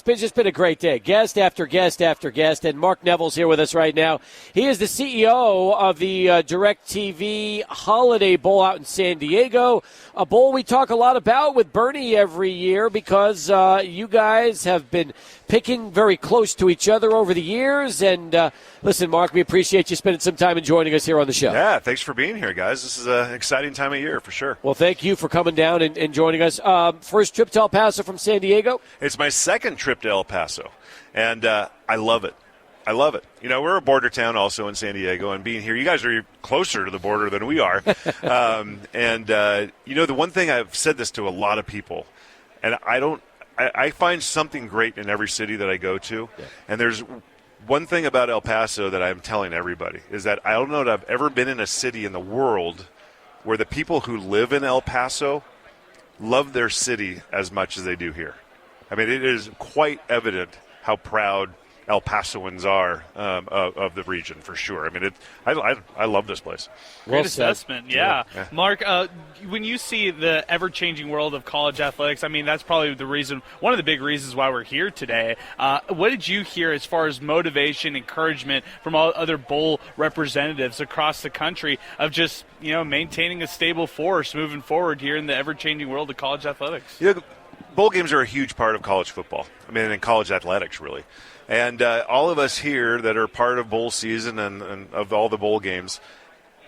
been a great day. Guest after guest after guest, and Mark Neville's here with us right now. He is the CEO of the DirecTV Holiday Bowl out in San Diego, a bowl we talk a lot about with Bernie every year because you guys have been picking very close to each other over the years. And listen, Mark, we appreciate you spending some time and joining us here on the show. Yeah, thanks for being here, guys. This is an exciting time of year for sure. Well, thank you for coming down and joining us. First trip to El Paso from San Diego? It's my second trip to El Paso, and I love it. I love it. You know, we're a border town also in San Diego, and being here, you guys are closer to the border than we are. You know, the one thing I've said this to a lot of people, and I find something great in every city that I go to, and there's one thing about El Paso that I'm telling everybody is that I don't know that I've ever been in a city in the world where the people who live in El Paso love their city as much as they do here. I mean, it is quite evident how proud El Pasoans are of the region, for sure. I mean, I love this place. Great assessment, yeah. Mark, when you see the ever-changing world of college athletics, I mean, that's probably one of the big reasons why we're here today. What did you hear as far as motivation, encouragement from all other bowl representatives across the country of just, you know, maintaining a stable force moving forward here in the ever-changing world of college athletics? You know, bowl games are a huge part of college football. I mean, and college athletics, really. And all of us here that are part of bowl season and of all the bowl games,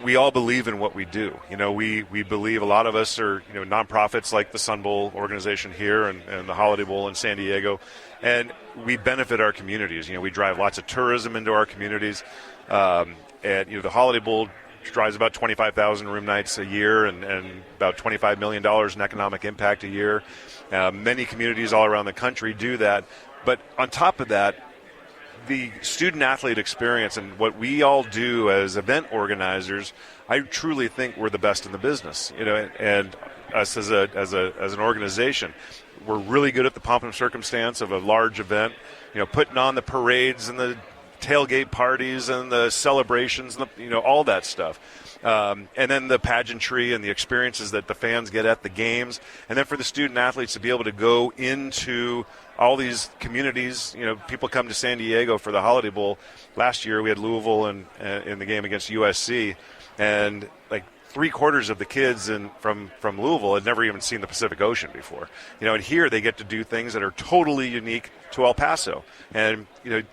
we all believe in what we do. You know, we believe, a lot of us are, you know, nonprofits like the Sun Bowl organization here and the Holiday Bowl in San Diego, and we benefit our communities. You know, we drive lots of tourism into our communities, and, you know, the Holiday Bowl drives about 25,000 room nights a year and about $25 million in economic impact a year. Many communities all around the country do that. But on top of that, the student-athlete experience and what we all do as event organizers, I truly think we're the best in the business. You know, and us as an organization, we're really good at the pomp and circumstance of a large event. You know, putting on the parades and the tailgate parties and the celebrations, and you know, all that stuff. And then the pageantry and the experiences that the fans get at the games. And then for the student-athletes to be able to go into all these communities. You know, people come to San Diego for the Holiday Bowl. Last year we had Louisville in the game against USC, and like 3/4 of the kids from Louisville had never even seen the Pacific Ocean before. You know, and here they get to do things that are totally unique to El Paso. And, you know,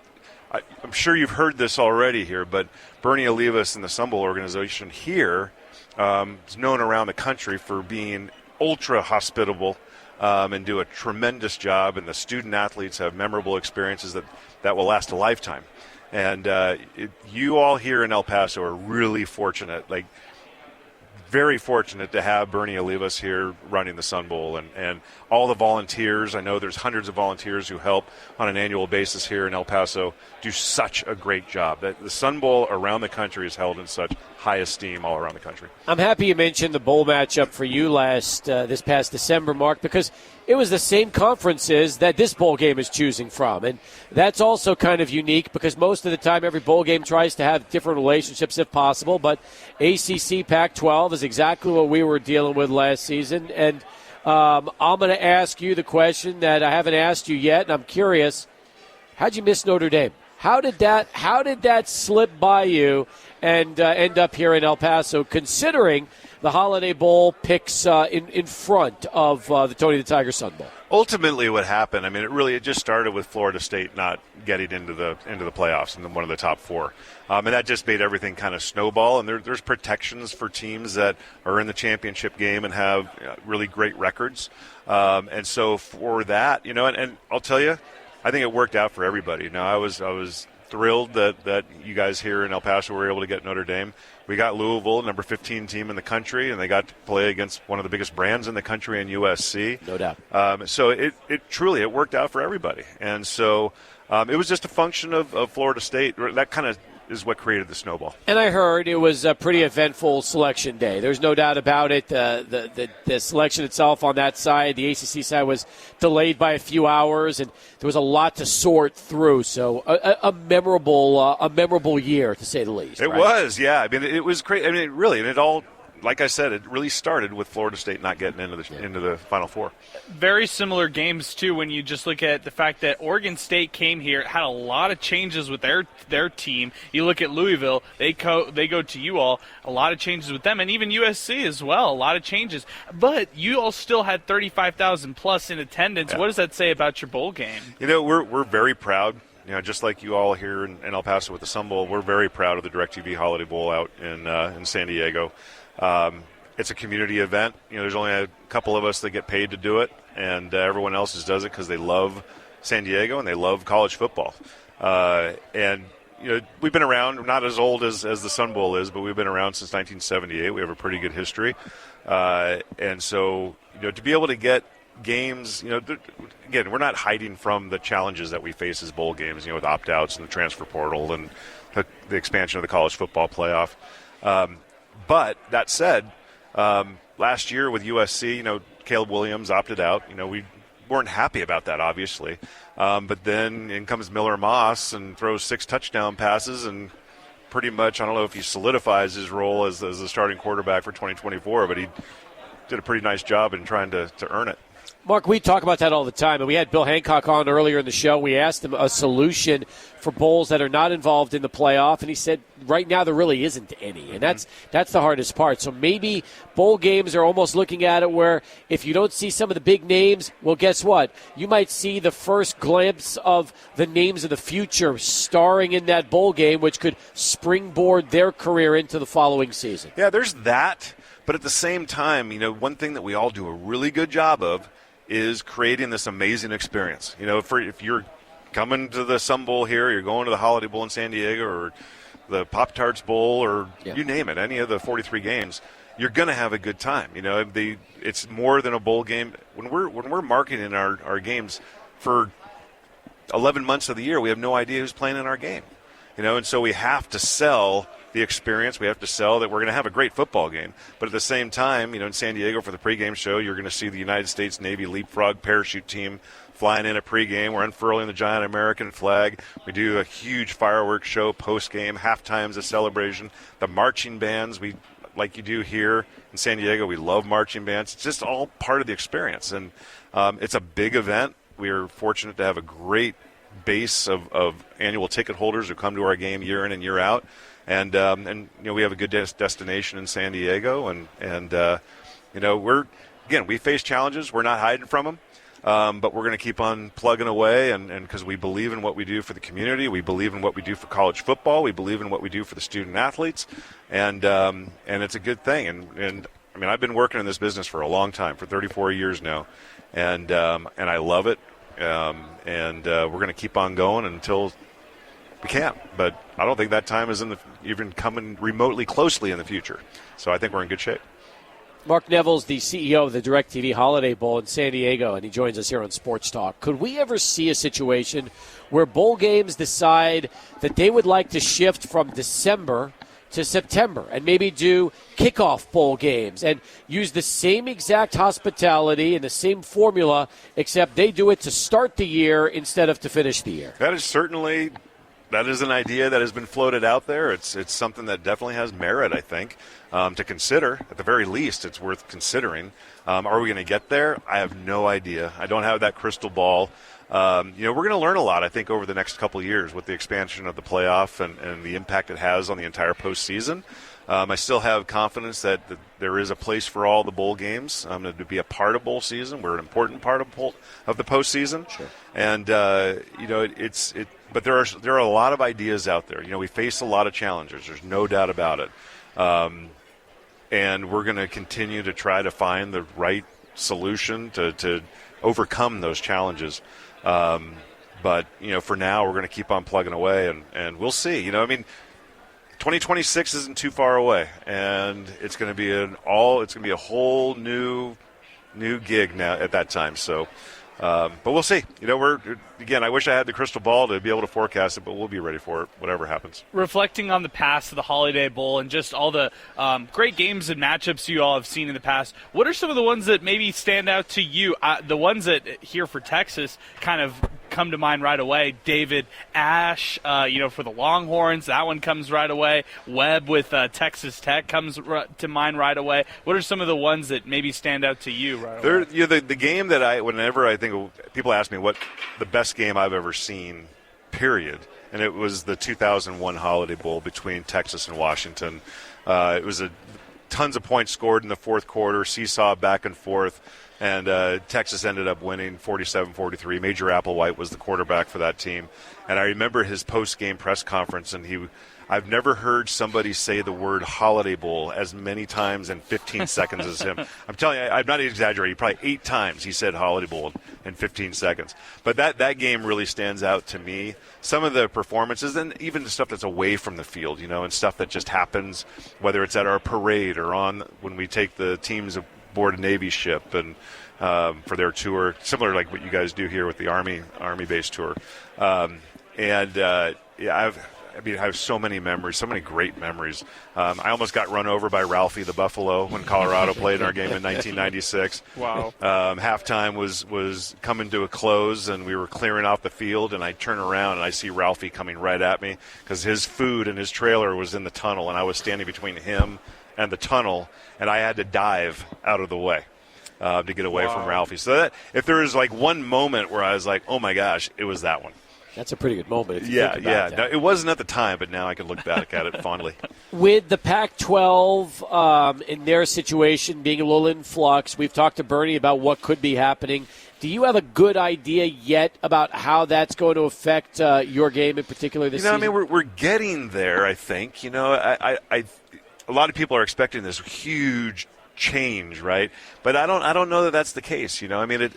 I'm sure you've heard this already here, but Bernie Olivas and the Sun Bowl organization here is known around the country for being ultra hospitable and do a tremendous job, and the student athletes have memorable experiences that will last a lifetime. And you all here in El Paso are really fortunate, like very fortunate to have Bernie Olivas here running the Sun Bowl, and all the volunteers. I know there's hundreds of volunteers who help on an annual basis here in El Paso, do such a great job. The Sun Bowl around the country is held in such high esteem all around the country. I'm happy you mentioned the bowl matchup for you this past December, Mark, because it was the same conferences that this bowl game is choosing from. And that's also kind of unique because most of the time every bowl game tries to have different relationships if possible. But ACC Pac-12 is exactly what we were dealing with last season. And I'm going to ask you the question that I haven't asked you yet, and I'm curious. How'd you miss Notre Dame? How did that slip by you and end up here in El Paso, considering the Holiday Bowl picks in front of the Tony the Tiger Sun Bowl? Ultimately, what happened, I mean, it just started with Florida State not getting into the playoffs and one of the top four. And that just made everything kind of snowball. And there's protections for teams that are in the championship game and have really great records. And so for that, you know, and I'll tell you, I think it worked out for everybody. Now, I was thrilled that you guys here in El Paso were able to get Notre Dame. We got Louisville, number 15 team in the country, and they got to play against one of the biggest brands in the country in USC. No doubt. So it truly worked out for everybody. And so it was just a function of Florida State. That kind of is what created the snowball. And I heard it was a pretty eventful selection day. There's no doubt about it. The selection itself on that side, the ACC side, was delayed by a few hours, and there was a lot to sort through. So a memorable year, to say the least. It right? was, yeah. I mean, it was great. I mean, and it all, like I said, it really started with Florida State not getting into the Final Four. Very similar games, too, when you just look at the fact that Oregon State came here, had a lot of changes with their team. You look at Louisville, they go to you all, a lot of changes with them, and even USC as well, a lot of changes. But you all still had 35,000 plus in attendance. Yeah. What does that say about your bowl game? You know, we're very proud. You know, just like you all here in El Paso with the Sun Bowl, we're very proud of the DirecTV Holiday Bowl out in San Diego. It's a community event. You know, there's only a couple of us that get paid to do it, and everyone else just does it because they love San Diego and they love college football. And you know, we've been around. We're not as old as the Sun Bowl is, but we've been around since 1978. We have a pretty good history, and so you know, to be able to get games, you know, again, we're not hiding from the challenges that we face as bowl games. You know, with opt-outs and the transfer portal and the expansion of the college football playoff. But that said, last year with USC, you know, Caleb Williams opted out. You know, we weren't happy about that, obviously. But then in comes Miller Moss and throws 6 touchdown passes and pretty much, I don't know if he solidifies his role as the starting quarterback for 2024, but he did a pretty nice job in trying to earn it. Mark, we talk about that all the time, and we had Bill Hancock on earlier in the show. We asked him a solution for bowls that are not involved in the playoff, and he said right now there really isn't any, and that's the hardest part. So maybe bowl games are almost looking at it where if you don't see some of the big names, well, guess what? You might see the first glimpse of the names of the future starring in that bowl game, which could springboard their career into the following season. Yeah, there's that, but at the same time, you know, one thing that we all do a really good job of is creating this amazing experience. You know, if you're coming to the Sun Bowl here, you're going to the Holiday Bowl in San Diego or the Pop-Tarts Bowl or you name it, any of the 43 games, you're going to have a good time. You know, it's more than a bowl game. When we're marketing our games for 11 months of the year, we have no idea who's playing in our game. You know, and so we have to sell the experience. We have to sell that we're going to have a great football game. But at the same time, you know, in San Diego for the pregame show, you're going to see the United States Navy leapfrog parachute team flying in at pregame. We're unfurling the giant American flag. We do a huge fireworks show postgame. Halftime's a celebration. The marching bands, like you do here in San Diego, we love marching bands. It's just all part of the experience. And it's a big event. We are fortunate to have a great base of annual ticket holders who come to our game year in and year out. And you know, we have a good destination in San Diego, and you know, we face challenges. We're not hiding from them, but we're going to keep on plugging away, and because we believe in what we do for the community, we believe in what we do for college football, we believe in what we do for the student athletes, and it's a good thing. And I mean, I've been working in this business for a long time, for 34 years now, and I love it, and we're going to keep on going until we can't, but I don't think that time is even coming remotely closely in the future. So I think we're in good shape. Mark Neville's the CEO of the DirecTV Holiday Bowl in San Diego, and he joins us here on Sports Talk. Could we ever see a situation where bowl games decide that they would like to shift from December to September and maybe do kickoff bowl games and use the same exact hospitality and the same formula, except they do it to start the year instead of to finish the year? That is an idea that has been floated out there. It's something that definitely has merit, I think, to consider. At the very least, it's worth considering. Are we going to get there? I have no idea. I don't have that crystal ball. You know, we're going to learn a lot, I think, over the next couple of years with the expansion of the playoff and the impact it has on the entire postseason. I still have confidence that there is a place for all the bowl games to be a part of bowl season. We're an important part of the postseason. Sure. And, you know, but there are a lot of ideas out there. You know, we face a lot of challenges. There's no doubt about it. And we're going to continue to try to find the right solution to overcome those challenges. But, you know, for now, we're going to keep on plugging away, and we'll see. You know, I mean, 2026 isn't too far away, and it's going to be a whole new gig now at that time. So But we'll see. I wish I had the crystal ball to be able to forecast it, but we'll be ready for it, whatever happens. Reflecting on the past of the Holiday Bowl and just all the great games and matchups you all have seen in the past, what are some of the ones that maybe stand out to you? The ones that here for Texas kind of come to mind right away. David Ash, for the Longhorns, that one comes right away. Webb with Texas Tech comes to mind right away. What are some of the ones that maybe stand out to you right away? The game that whenever I think of, people ask me what the best game I've ever seen, period, and it was the 2001 Holiday Bowl between Texas and Washington. It was tons of points scored in the fourth quarter, seesaw back and forth. And Texas ended up winning 47-43. Major Applewhite was the quarterback for that team. And I remember his post-game press conference, and I've never heard somebody say the word Holiday Bowl as many times in 15 seconds as him. I'm telling you, I'm not exaggerating. Probably 8 times he said Holiday Bowl in 15 seconds. But that game really stands out to me. Some of the performances, and even the stuff that's away from the field, and stuff that just happens, whether it's at our parade or when we take the teams aboard a Navy ship and for their tour, similar like what you guys do here with the Army base tour. I have so many memories, so many great memories. I almost got run over by Ralphie the Buffalo when Colorado played in our game in 1996. Wow. Halftime was coming to a close, and we were clearing off the field, and I turn around, and I see Ralphie coming right at me because his food and his trailer was in the tunnel, and I was standing between him and the tunnel, and I had to dive out of the way to get away from Ralphie. So that if there was like one moment where I was like, oh my gosh, it was that one. That's a pretty good moment. If you think about that. No, it wasn't at the time, but now I can look back at it fondly. With the Pac-12 in their situation being a little in flux, we've talked to Bernie about what could be happening. Do you have a good idea yet about how that's going to affect your game in particular this season? I mean, we're getting there, I think. A lot of people are expecting this huge change, right? But I don't know that that's the case. I mean,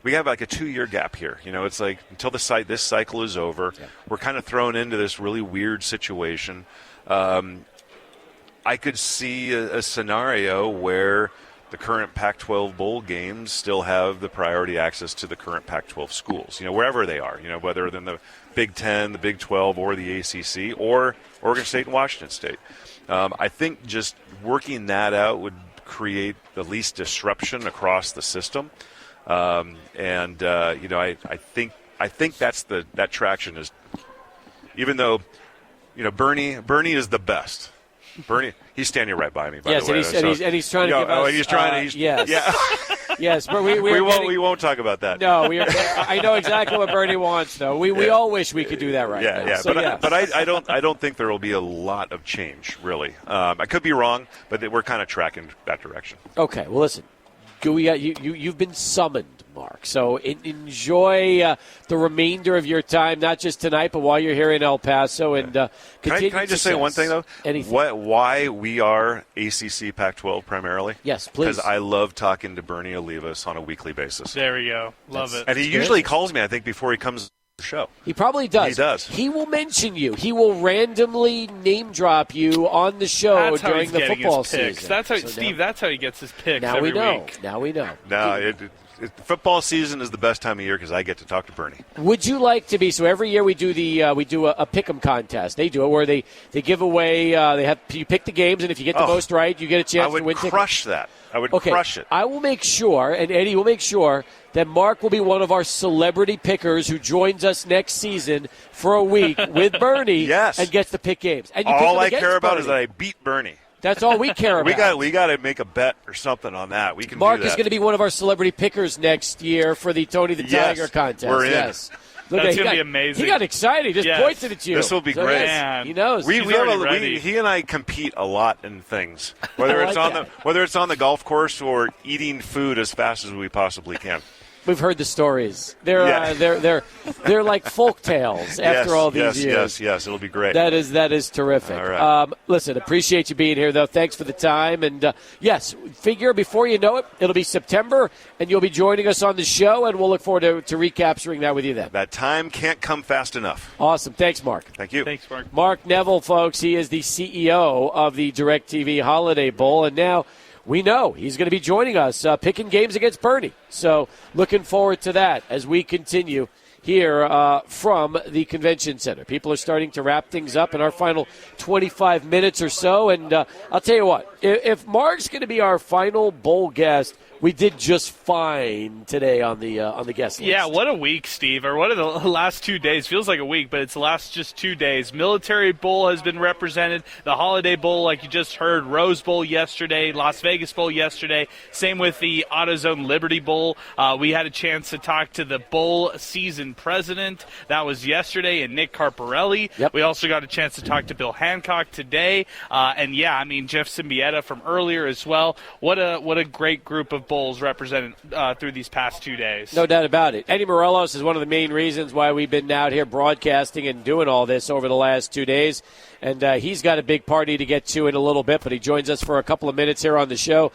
we have like a 2-year gap here. It's like until this cycle is over, we're kind of thrown into this really weird situation. I could see a scenario where the current Pac-12 bowl games still have the priority access to the current Pac-12 schools, wherever they are, whether in the Big Ten, the Big 12, or the ACC, or Oregon State and Washington State. I think just working that out would create the least disruption across the system, I think that traction is, even though Bernie is the best. Bernie, he's standing right by me. By the way, and he's trying to give us. He's trying to. Yes, but we won't talk about that. No, I know exactly what Bernie wants, though. We all wish we could do that right now. Yeah, so, but I don't think there will be a lot of change, really. I could be wrong, but we're kind of tracking that direction. Okay, well, listen, you've been summoned, Mark. So enjoy the remainder of your time, not just tonight, but while you're here in El Paso. And can I just say one thing, though? Anything. Why we are ACC Pac-12 primarily? Yes, please. Because I love talking to Bernie Olivas on a weekly basis. There we go. Love it. And he usually calls me, I think, before he comes to the show. He probably does. He does. He will mention you. He will randomly name drop you on the show during the football season. That's how, Steve, that's how he gets his picks now every we know. week. Now we know. No, football season is the best time of year because I get to talk to Bernie. Would you like to be? So every year we do a pick'em contest. They do it where they give away. You pick the games, and if you get the most right, you get a chance to win. I would crush that. I would crush it. I will make sure, and Eddie will make sure that Mark will be one of our celebrity pickers who joins us next season for a week with Bernie. Yes. And gets to pick games. And all I care about is that I beat Bernie. That's all we care about. We got to make a bet or something on that. We can. Mark do that. is going to be one of our celebrity pickers next year for the Tony the Tiger contest. We're in. Yes. Look, that's going to be amazing. He got excited. He just pointed at you. This will be great. Man. He knows. He and I compete a lot in things, whether it's on the golf course or eating food as fast as we possibly can. We've heard the stories. They're like folk tales after all these years. Yes, it'll be great. That is terrific. All right. Listen, appreciate you being here, though. Thanks for the time. And, yes, figure before you know it, it'll be September, and you'll be joining us on the show, and we'll look forward to recapturing that with you then. That time can't come fast enough. Awesome. Thanks, Mark. Thank you. Thanks, Mark. Mark Neville, folks. He is the CEO of the DirecTV Holiday Bowl, and now we know he's going to be joining us, picking games against Bernie. So looking forward to that as we continue here from the Convention Center. People are starting to wrap things up in our final 25 minutes or so. And I'll tell you what, if Mark's going to be our final bowl guest, we did just fine today on the guest list. Yeah, what a week, Steve. Or what are the last 2 days? Feels like a week, but it's the last just 2 days. Military Bowl has been represented. The Holiday Bowl, like you just heard. Rose Bowl yesterday. Las Vegas Bowl yesterday. Same with the AutoZone Liberty Bowl. We had a chance to talk to the bowl season president. That was yesterday, and Nick Carparelli. Yep. We also got a chance to talk to Bill Hancock today. And, yeah, I mean, Jeff Symbieta from earlier as well. What a great group of bowls represented through these past 2 days. No doubt about it. Eddie Morelos is one of the main reasons why we've been out here broadcasting and doing all this over the last 2 days. And he's got a big party to get to in a little bit, but he joins us for a couple of minutes here on the show.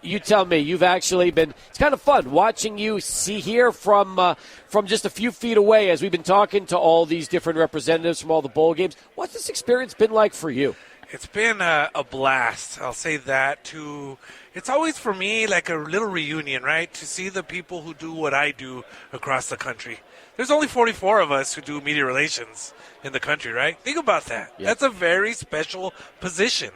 You tell me, you've actually been – it's kind of fun watching you see here from just a few feet away as we've been talking to all these different representatives from all the bowl games. What's this experience been like for you? It's been a blast. I'll say that. It's always for me like a little reunion, right? To see the people who do what I do across the country. There's only 44 of us who do media relations in the country, right? Think about that. Yep. That's a very special position,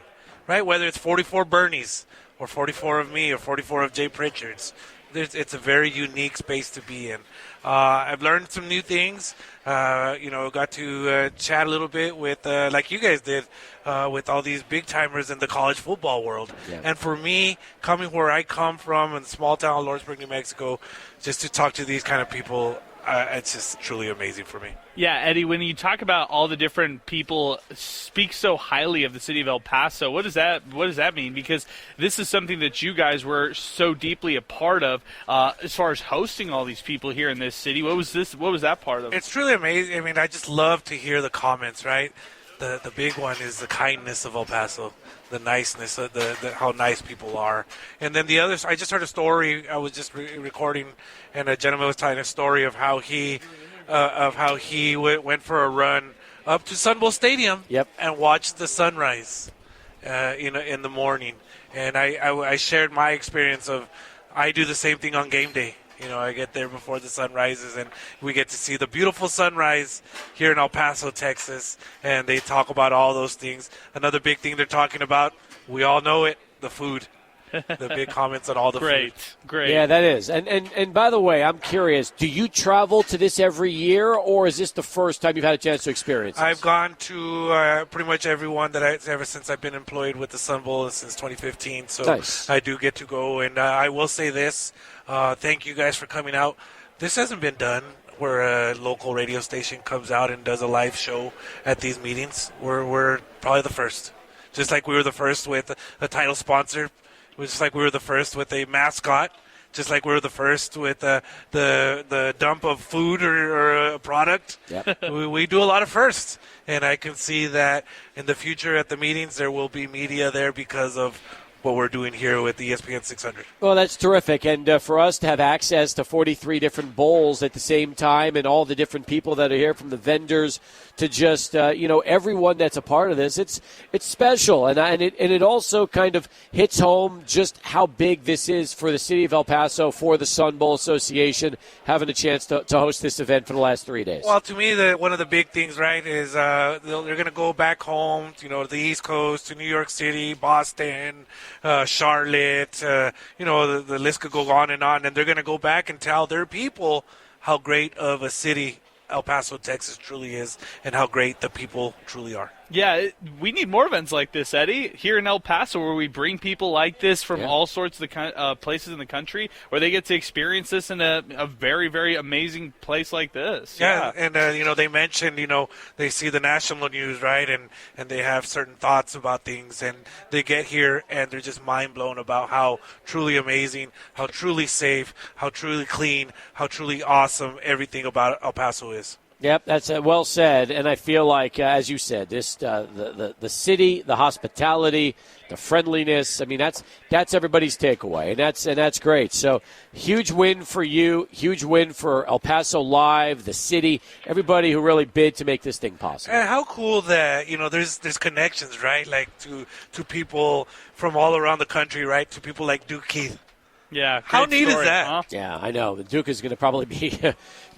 right? Whether it's 44 Bernies or 44 of me or 44 of Jay Pritchard's. It's a very unique space to be in. I've learned some new things. Got to chat a little bit with, like you guys did, with all these big-timers in the college football world. Yeah. And for me, coming where I come from in small town Lawrenceburg, New Mexico, just to talk to these kind of people, it's just truly amazing for me. Yeah, Eddie, when you talk about all the different people speak so highly of the city of El Paso, what does that mean? Because this is something that you guys were so deeply a part of as far as hosting all these people here in this city. What was that part of? It's truly amazing. I mean, I just love to hear the comments, right? The big one is the kindness of El Paso, the niceness, the how nice people are. And then the other, I just heard a story. I was just recording, and a gentleman was telling a story of how he went for a run up to Sun Bowl Stadium. Yep. And watched the sunrise, in the morning. And I shared my experience of I do the same thing on game day. I get there before the sun rises, and we get to see the beautiful sunrise here in El Paso, Texas, and they talk about all those things. Another big thing they're talking about, we all know it, the food. The big comments on all the food. Great. Yeah, that is. And by the way, I'm curious, do you travel to this every year, or is this the first time you've had a chance to experience this? I've gone to pretty much everyone ever since I've been employed with the Sun Bowl since 2015. So nice. I do get to go, and I will say this. Thank you guys for coming out. This hasn't been done where a local radio station comes out and does a live show at these meetings. We're probably the first. Just like we were the first with a title sponsor, just like we were the first with a mascot, just like we were the first with the dump of food or a product. Yep. We do a lot of firsts. And I can see that in the future at the meetings there will be media there because of what we're doing here with ESPN 600. Well, that's terrific. And for us to have access to 43 different bowls at the same time and all the different people that are here, from the vendors to just, everyone that's a part of this, it's special. And it also kind of hits home just how big this is for the city of El Paso, for the Sun Bowl Association, having a chance to host this event for the last 3 days. Well, to me, one of the big things, right, is they're going to go back home, to the East Coast, to New York City, Boston, Charlotte, the list could go on, and they're going to go back and tell their people how great of a city El Paso, Texas truly is, and how great the people truly are. Yeah, we need more events like this, Eddie, here in El Paso, where we bring people like this from all sorts of the places in the country, where they get to experience this in a very, very amazing place like this. Yeah. And, they mentioned, they see the national news, right, and they have certain thoughts about things, and they get here, and they're just mind blown about how truly amazing, how truly safe, how truly clean, how truly awesome everything about El Paso is. Yep, that's well said. And I feel like, as you said, this the city, the hospitality, the friendliness. I mean, that's everybody's takeaway, and that's great. So huge win for you, huge win for El Paso Live, the city, everybody who really bid to make this thing possible. And how cool that there's connections, right? Like to people from all around the country, right? To people like Duke Keith. Yeah, how neat story, is that? huh? Yeah, I know. The Duke is going to probably be,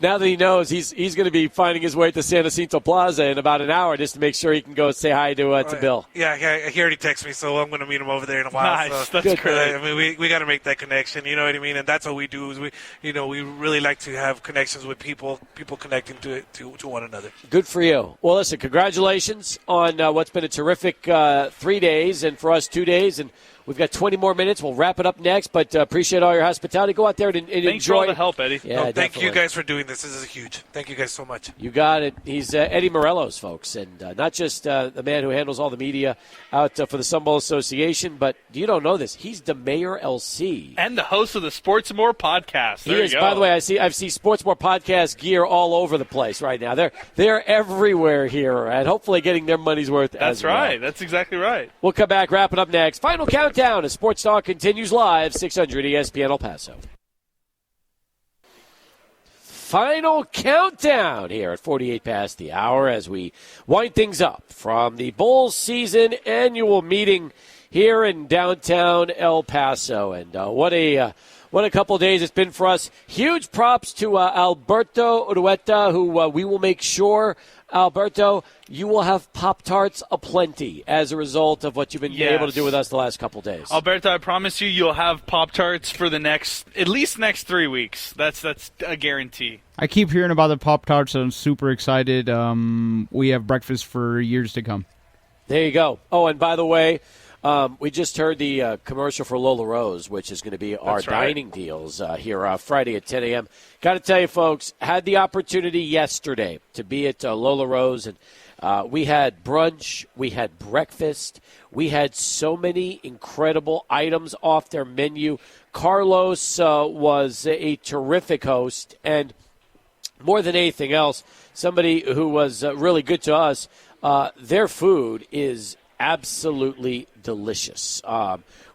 now that he knows, he's going to be finding his way to San Jacinto Plaza in about an hour just to make sure he can go say hi to Bill. Yeah, he already texted me, so I'm going to meet him over there in a while. Nice, so, that's great. I mean, we got to make that connection, you know what I mean? And that's what we do is we really like to have connections with people connecting to one another. Good for you. Well, listen, congratulations on what's been a terrific 3 days, and for us 2 days, and we've got 20 more minutes. We'll wrap it up next, but appreciate all your hospitality. Go out there and enjoy. Thanks for all the help, Eddie. Yeah, thank you guys for doing this. This is huge. Thank you guys so much. You got it. He's Eddie Morelos, folks, and not just the man who handles all the media out for the Sun Bowl Association, but you don't know this. He's the Mayor LC. And the host of the Sports and More podcast. There he is. You go. By the way, I've seen Sports More podcast gear all over the place right now. They're everywhere here, and hopefully getting their money's worth as well. That's right. That's exactly right. We'll come back, wrap it up next. Final countdown as Sports Talk continues live, 600 ESPN El Paso. Final countdown here at 48 past the hour as we wind things up from the bowl season annual meeting here in downtown El Paso. And what a couple days it's been for us. Huge props to Alberto Urueta, who we will make sure, Alberto, you will have Pop-Tarts aplenty as a result of what you've been able to do with us the last couple days. Alberto, I promise you'll have Pop-Tarts for the at least next 3 weeks. That's a guarantee. I keep hearing about the Pop-Tarts, and I'm super excited. We have breakfast for years to come. There you go. Oh, and by the way, we just heard the commercial for Lola Rose, which is going to be our dining deals here Friday at 10 a.m. Got to tell you, folks, had the opportunity yesterday to be at Lola Rose, and we had brunch, we had breakfast, we had so many incredible items off their menu. Carlos was a terrific host, and more than anything else, somebody who was really good to us. Their food is absolutely delicious.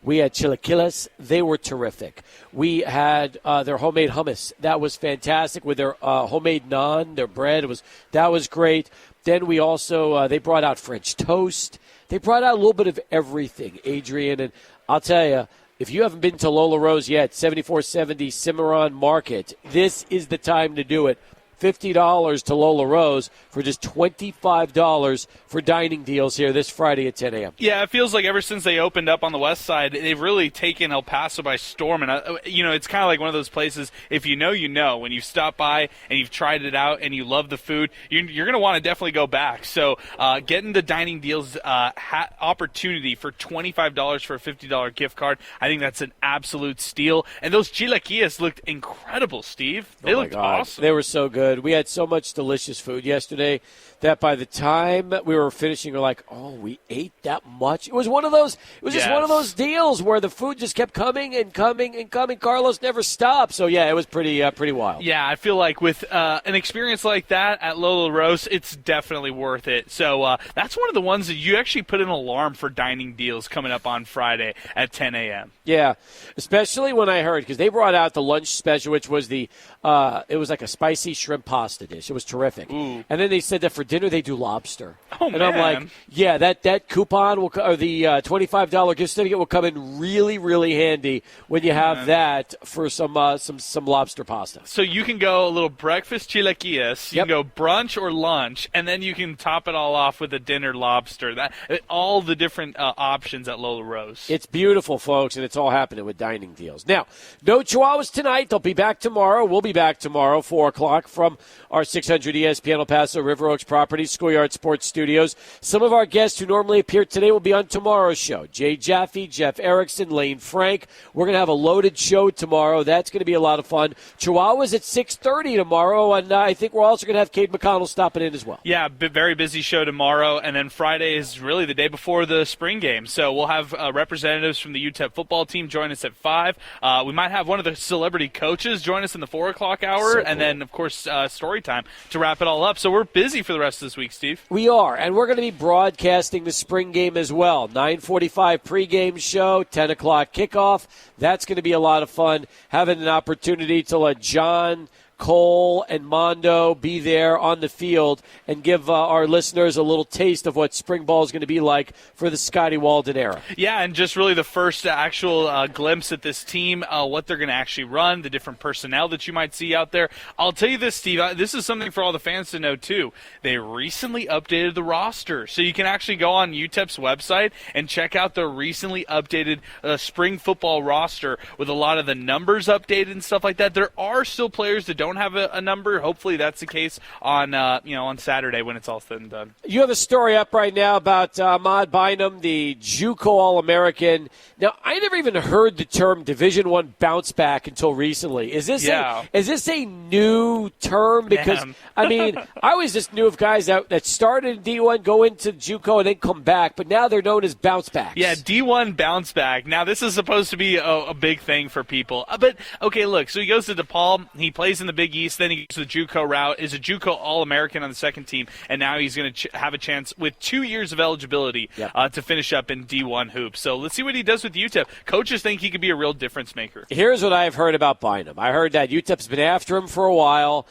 We had chilaquiles. They were terrific. We had their homemade hummus. That was fantastic with their homemade naan, their bread. That was great. Then we also, they brought out French toast. They brought out a little bit of everything, Adrian. And I'll tell you, if you haven't been to Lola Rose yet, 7470 Cimarron Market, this is the time to do it. $50 to Lola Rose for just $25 for dining deals here this Friday at 10 a.m. Yeah, it feels like ever since they opened up on the west side, they've really taken El Paso by storm. And, it's kind of like one of those places, if you know, you know. When you've stopped by and you've tried it out and you love the food, you're going to want to definitely go back. So getting the dining deals opportunity for $25 for a $50 gift card, I think that's an absolute steal. And those chilaquiles looked incredible, Steve. They looked awesome. They were so good. We had so much delicious food yesterday that by the time we were finishing, we're like, oh, we ate that much? It was one of those. It was just one of those deals where the food just kept coming and coming and coming. Carlos never stopped. So, yeah, it was pretty wild. Yeah, I feel like with an experience like that at Lola Rose, it's definitely worth it. So that's one of the ones that you actually put an alarm for dining deals coming up on Friday at 10 a.m. Yeah, especially when I heard, because they brought out the lunch special, which was it was like a spicy shrimp pasta dish. It was terrific. Ooh. And then they said that for dinner they do lobster. Oh, and man. I'm like, yeah, that coupon or the $25 gift certificate will come in really, really handy when you have that for some lobster pasta. So you can go a little breakfast chilaquiles, you can go brunch or lunch, and then you can top it all off with a dinner lobster. All the different options at Lola Rose. It's beautiful, folks, and it's all happening with dining deals. Now, no Chihuahuas tonight. They'll be back tomorrow. We'll be back tomorrow, 4 o'clock, from our 600 ESPN El Paso River Oaks Properties Schoolyard Sports Studios. Some of our guests who normally appear today will be on tomorrow's show. Jay Jaffe, Jeff Erickson, Lane Frank. We're going to have a loaded show tomorrow. That's going to be a lot of fun. Chihuahuas at 6:30 tomorrow, and I think we're also going to have Cade McConnell stopping in as well. Yeah, very busy show tomorrow, and then Friday is really the day before the spring game. So we'll have representatives from the UTEP football team join us at 5. We might have one of the celebrity coaches join us in the 4 o'clock hour, and then, of course, story time to wrap it all up. So we're busy for the rest of this week, Steve. We are, and we're going to be broadcasting the spring game as well. 9:45 pregame show, 10 o'clock kickoff. That's going to be a lot of fun, having an opportunity to let John, Cole, and Mondo be there on the field and give our listeners a little taste of what spring ball is going to be like for the Scotty Walden era. Yeah, and just really the first actual glimpse at this team, what they're going to actually run, the different personnel that you might see out there. I'll tell you this, Steve, this is something for all the fans to know, too. They recently updated the roster, so you can actually go on UTEP's website and check out the recently updated spring football roster with a lot of the numbers updated and stuff like that. There are still players that don't have a number. Hopefully that's the case on on Saturday when it's all said and done. You have a story up right now about Ahmad Bynum, the JUCO All-American. Now, I never even heard the term Division I bounce back until recently. Is this a new term? Because I mean, I always just knew of guys that started in D1, go into JUCO, and then come back, but now they're known as bounce backs. Yeah, D1 bounce back. Now, this is supposed to be a big thing for people. But, okay, look, so he goes to DePaul, he plays in the Big East, then he goes to the JUCO route, is a JUCO All-American on the second team, and now he's going to have a chance with 2 years of eligibility to finish up in D1 hoops. So let's see what he does with UTEP. Coaches think he could be a real difference maker. Here's what I've heard about Bynum. I heard that UTEP's been after him for a while.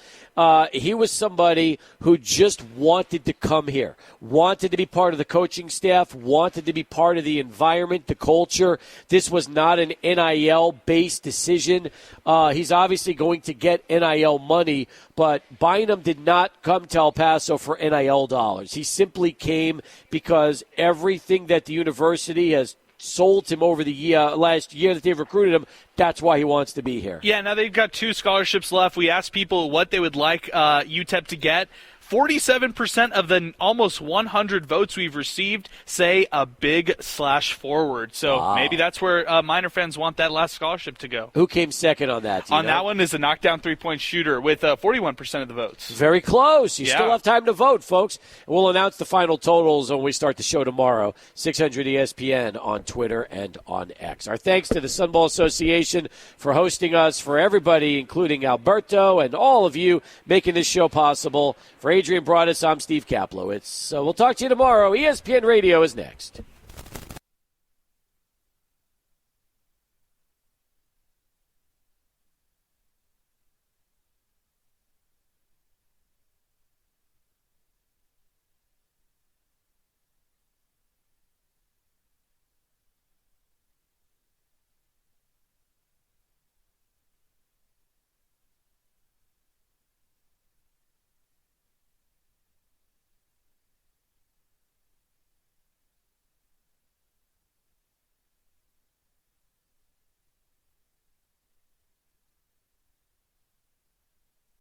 He was somebody who just wanted to come here, wanted to be part of the coaching staff, wanted to be part of the environment, the culture. This was not an NIL-based decision. He's obviously going to get NIL money, but Bynum did not come to El Paso for NIL dollars. He simply came because everything that the university has sold him over the last year that they've recruited him, that's why he wants to be here. Yeah, now they've got 2 scholarships left. We asked people what they would like UTEP to get. 47% of the almost 100 votes we've received say a big slash forward. So maybe that's where Miner fans want that last scholarship to go. Who came second on that? That one is a knockdown three-point shooter with 41% of the votes. Very close. You still have time to vote, folks. We'll announce the final totals when we start the show tomorrow. 600 ESPN on Twitter and on X. Our thanks to the Sunball Association for hosting us, for everybody, including Alberto and all of you making this show possible. For Adrian Broadus, I'm Steve Kaplowitz. So we'll talk to you tomorrow. ESPN Radio is next.